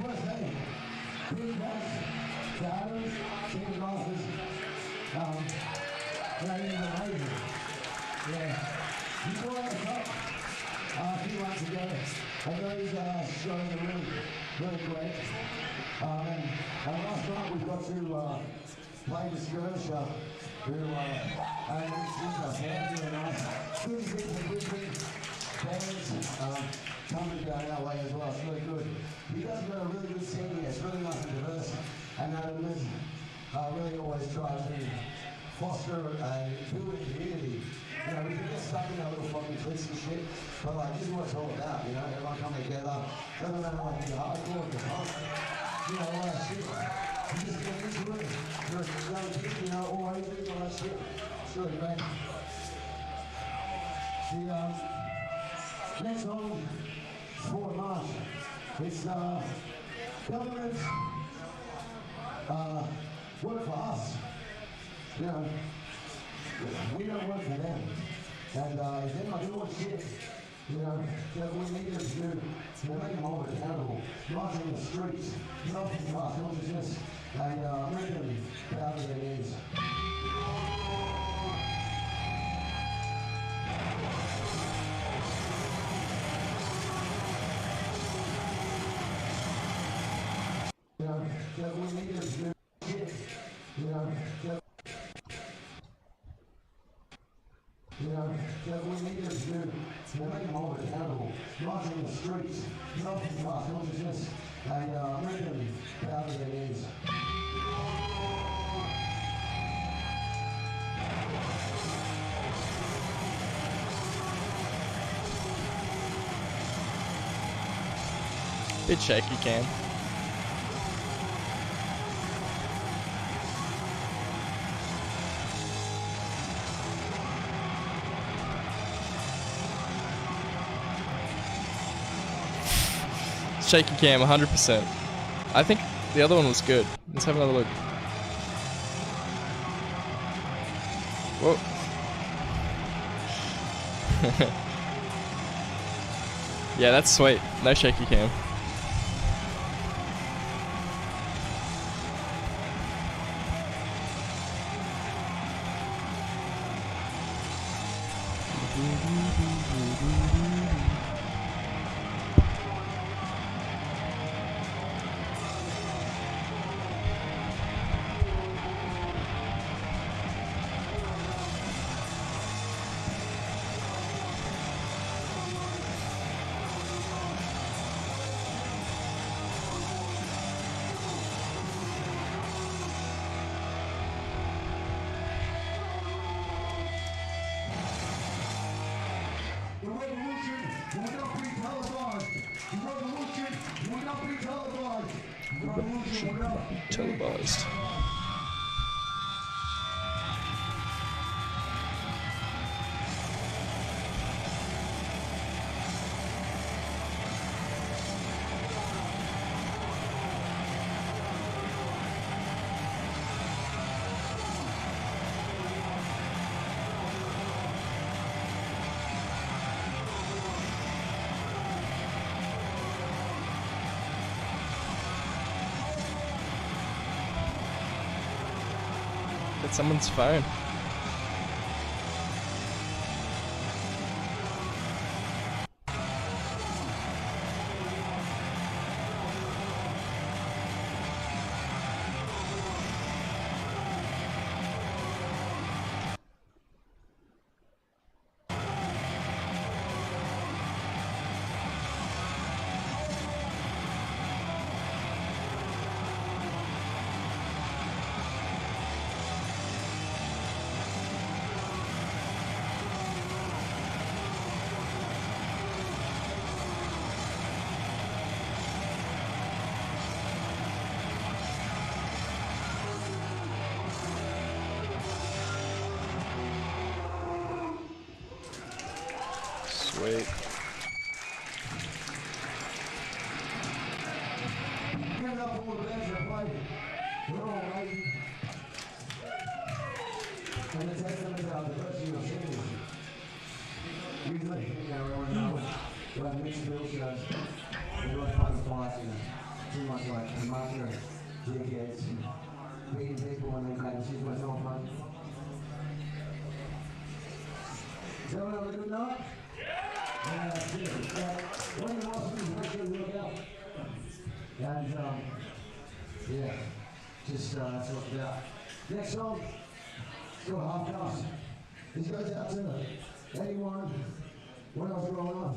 First thing, big guys, shadows, singing glasses. That is amazing. Yeah. You saw that top a few months ago. And those shows are really great. And last night we got to play the skirmisher. And it's just really nice. Good to see some Brisbane bands coming down our way as well. It's really good. You guys have got a really good scene here. It's really nice and diverse. And Liz really always tries to foster a building community. You know, we can get stuck in our little fucking cliques and shit, but like this is what it's all about, you know, everyone coming together. Doesn't matter like if you're hardcore, if you're punk, you know, all that shit. You just get into it. You're a young kid, you know, all ages, all that shit. It's really great. The next song is for March. It's governments work for us. You know, we don't work for them. And if they're not doing shit, you know, that we need them to do, to make them all accountable. Not in the streets, not in class consciousness, and make them proud of their needs. You know, that we need them to do shit, you know, that we need them to do, to make them all accountable, not in the streets, not in class consciousness, and make them proud of their needs. Bit shaky, Cam. Shaky cam, 100%. I think the other one was good. Let's have another look. Whoa. Yeah, that's sweet. No shaky cam. revolution will not be televised. The revolution will not be televised. The revolution will not be Televised. That's someone's phone. Sweet. Give it up for the bands that play. We're all waiting. And the testament is out the rest of your singers. Usually, you know, everyone knows. We have mixed bill shows. We do fucking fights, you know. Too much like a master, dickheads, beating people when they claim shit was not fun. Is everyone have a good night? Yeah, that's it. One of the last things make sure you look out. And, yeah, just that's what it's about. Next song, it's called Half Cast. This goes out to anyone when I was growing up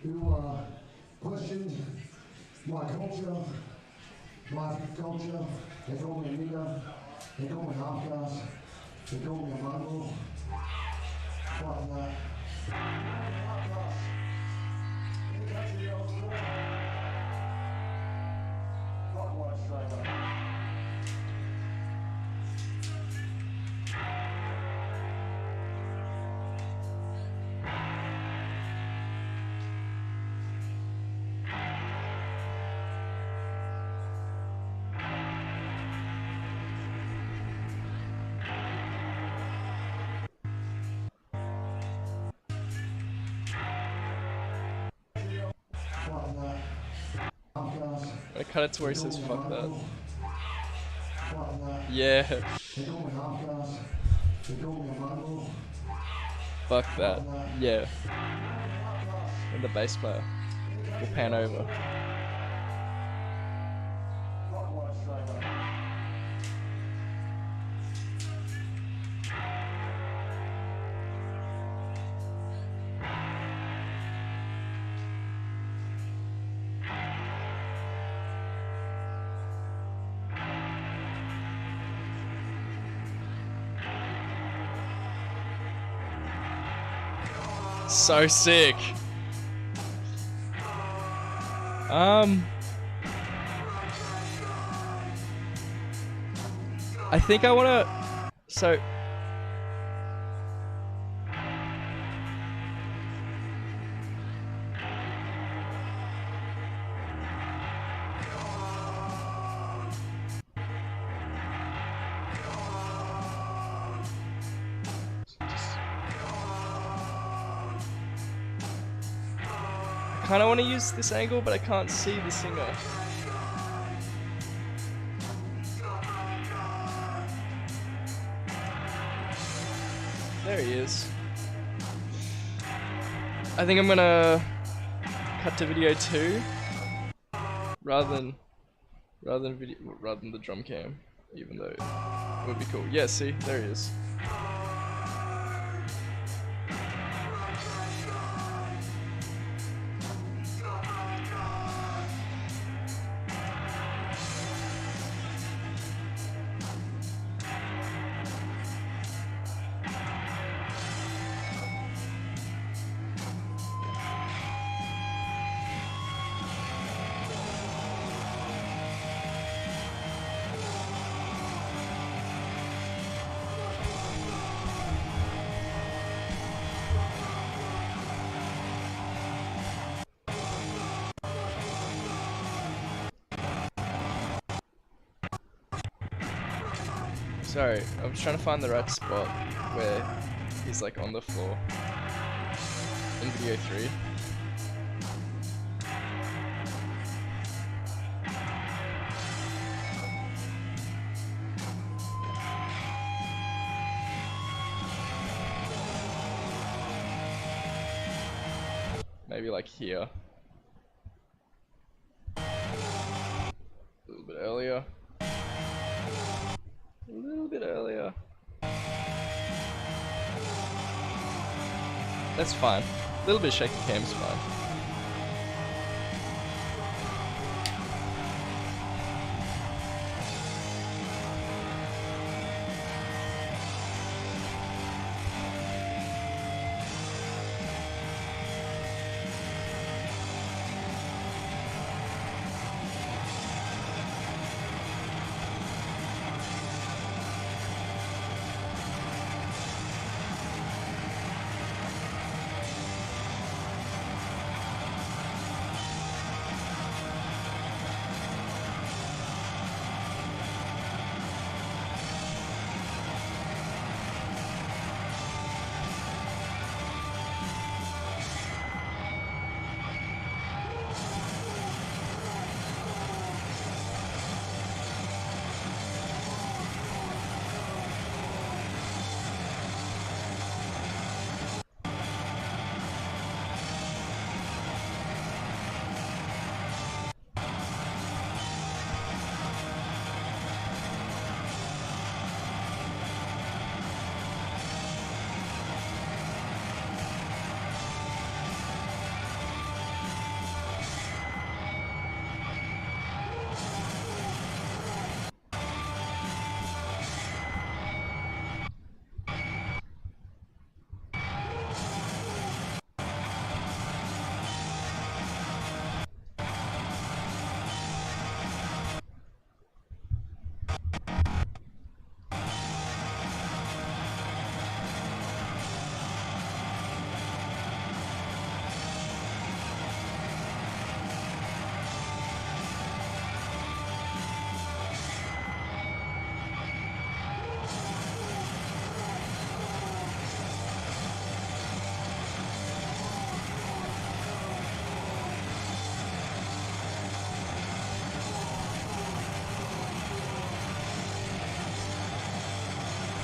who questioned my culture. They called me a nigger, they called me half caste, they called me a mongrel. Fuck that. Half caste. In the country I was born. Fuck white Australia. I cut it to where he says fuck that. Yeah. Fuck that. Yeah. And the bass player will pan over. So sick. I think I wanna. So. I kind of want to use this angle, but I can't see the singer. There he is. I think I'm gonna cut to video 2 rather than the drum cam, even though it would be cool. Yeah, see, there he is. Sorry, I was trying to find the right spot where he's like on the floor in video 3. Maybe like here. A little bit earlier. A little bit earlier. That's fine. A little bit shaky cam's fine.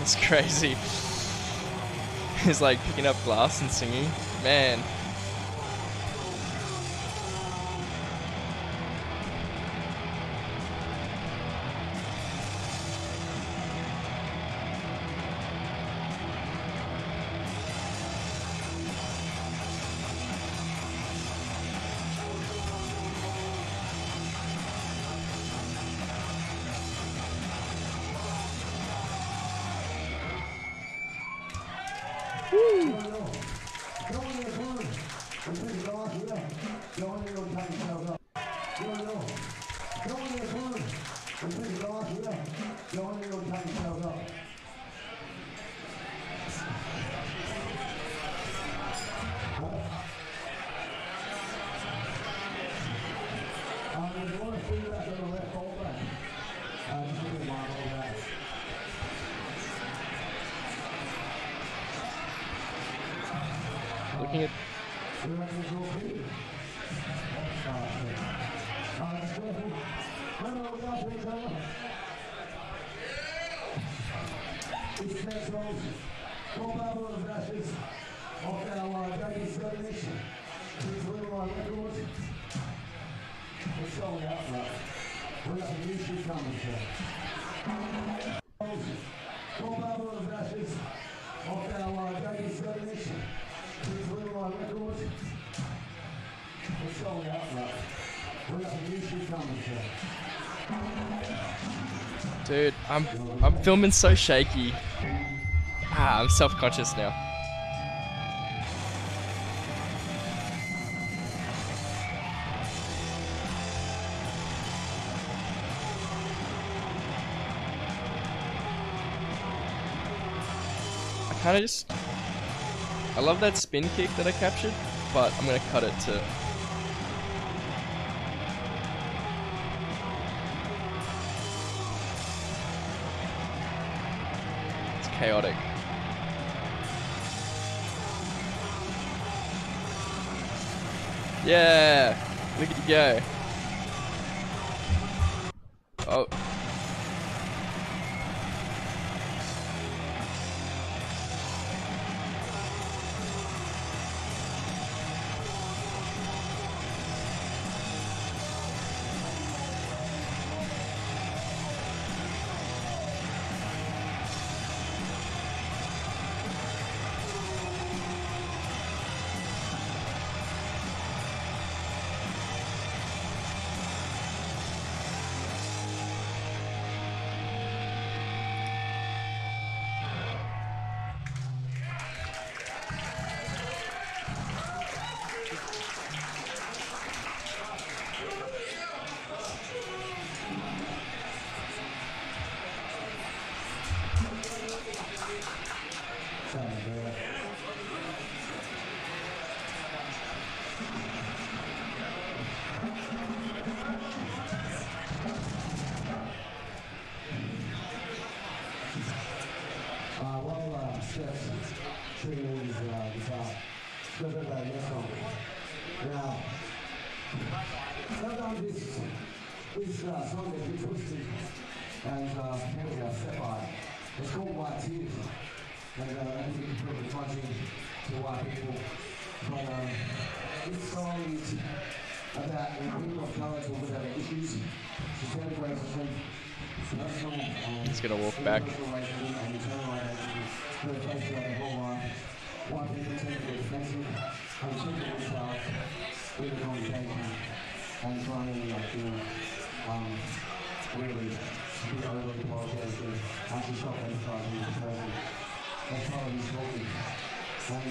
It's crazy. He's like picking up glass and singing. Man. Looking at dude, I'm filming so shaky. I'm self-conscious now. I love that spin kick that I captured, but I'm gonna cut it to chaotic. Yeah! Look at you go. Oh. Now, sometimes this song gets a bit twisted and people get upset by it. It's called White Tears, and I think it's pretty touching to white people. But this song is about when people of colour talk about their issues, systemic racism, national He's gonna walk back. racism, and internal racism that are faced throughout their whole life. White people tend to be defensive, unsure of themselves, with the conversation, and trying to really be overly apologetic and actually stop emphasizing the person. That's how he's talking. And,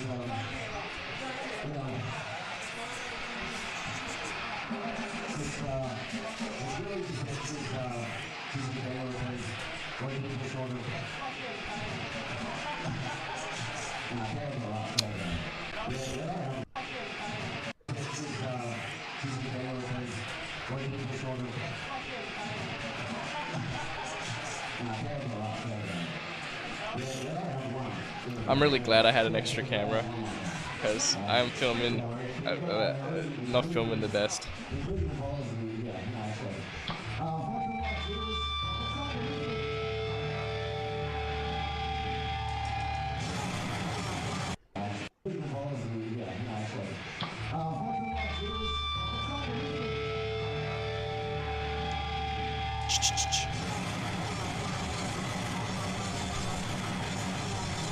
you know, it's really just this development where people sort of I'm really glad I had an extra camera because I'm filming, not filming the best.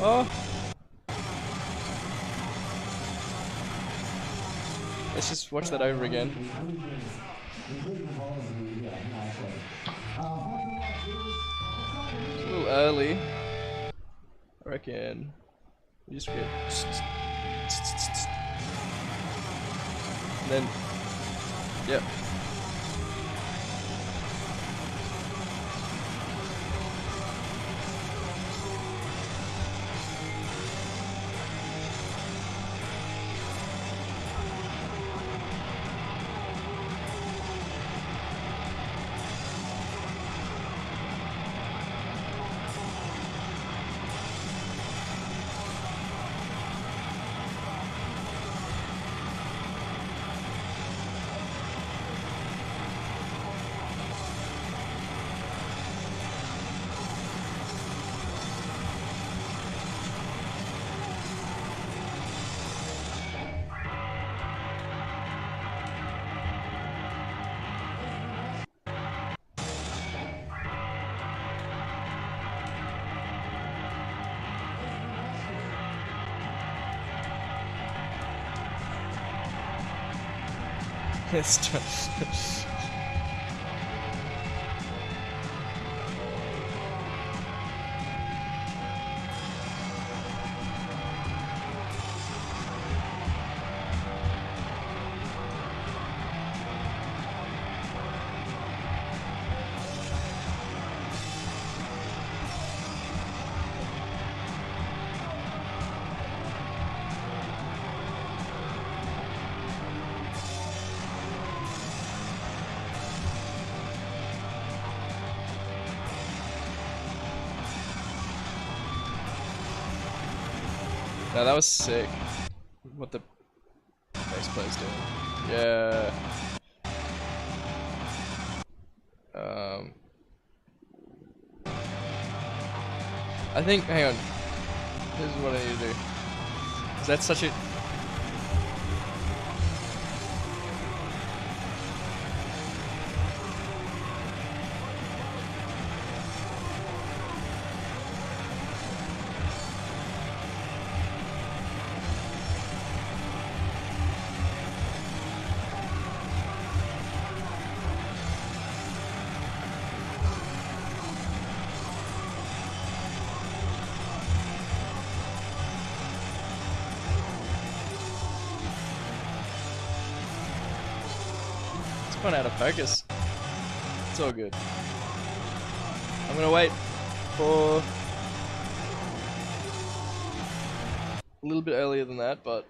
Oh. Let's just watch that over again. It's a little early. I reckon we just get and then yep. It's just No, that was sick. What the bass player's doing. Yeah. I think, hang on. This is what I need to do. 'Cause that's such a... Gone out of focus. It's all good. I'm gonna wait for a little bit earlier than that, but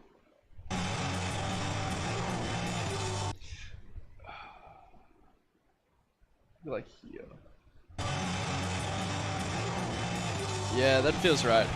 like here. Yeah, that feels right.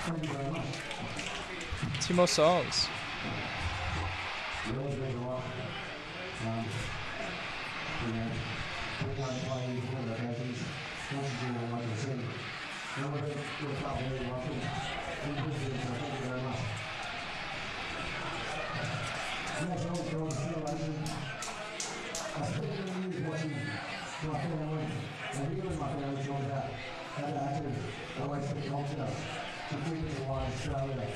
Thank you very much. 2 more songs. It always means a lot. You know, we got to play one of the versions. Once you do like I said, we're probably really welcome. Thank you very much. Next one, George Steele, I spent many years watching my family, and he was my family joined out. And I had to always put culture to keep it alive in Australia.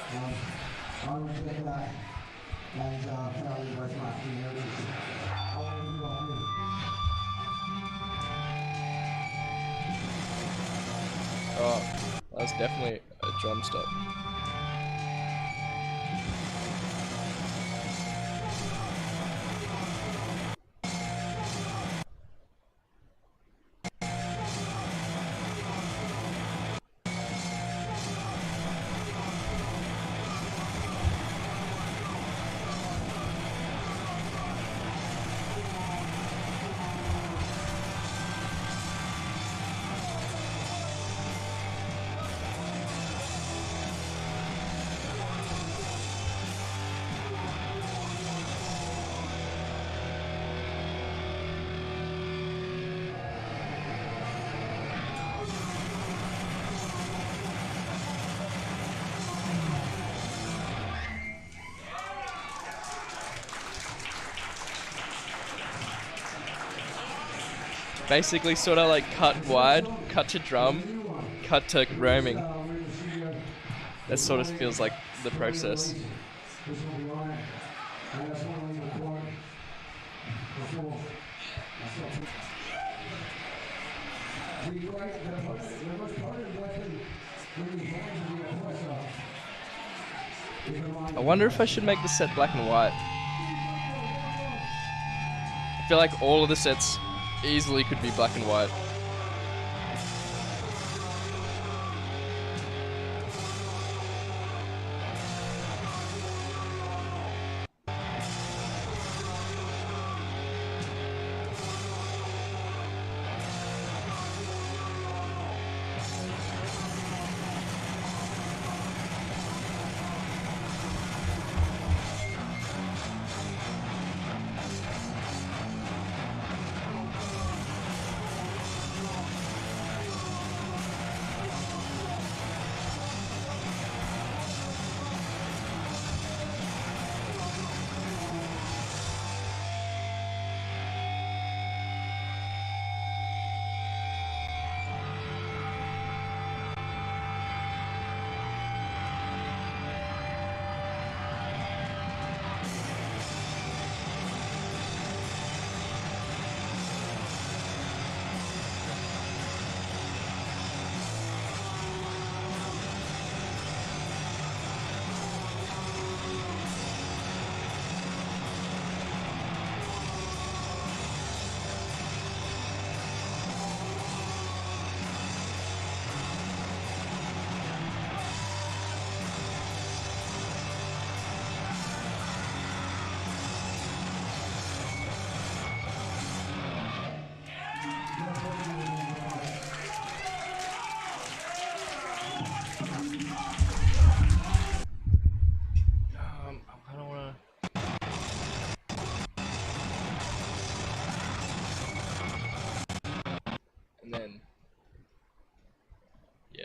I respect that, and fairly very much in the area. I want to be like you. Oh, that was definitely a drum stop. Basically sort of like cut wide, cut to drum, cut to roaming. That sort of feels like the process. I wonder if I should make the set black and white. I feel like all of the sets easily could be black and white.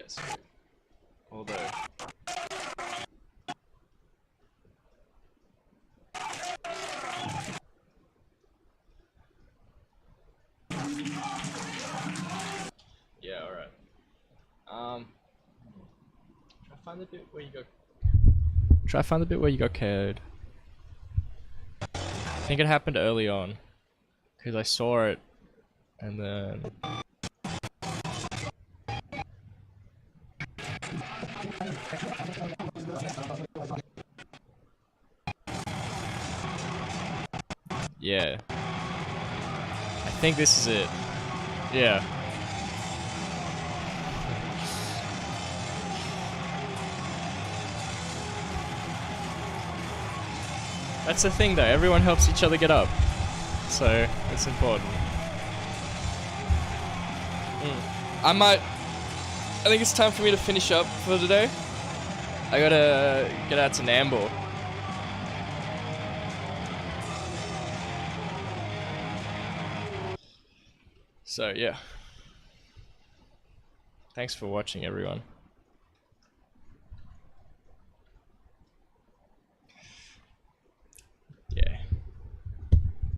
Yes. Although. Yeah, alright. Try to find the bit where you got. Try to find the bit where you got KO'd. I think it happened early on. Because I saw it. And then. Yeah. I think this is it. Yeah. That's the thing though, everyone helps each other get up. So, it's important. I think it's time for me to finish up for today. I gotta get out to Nambour. So, yeah. Thanks for watching, everyone.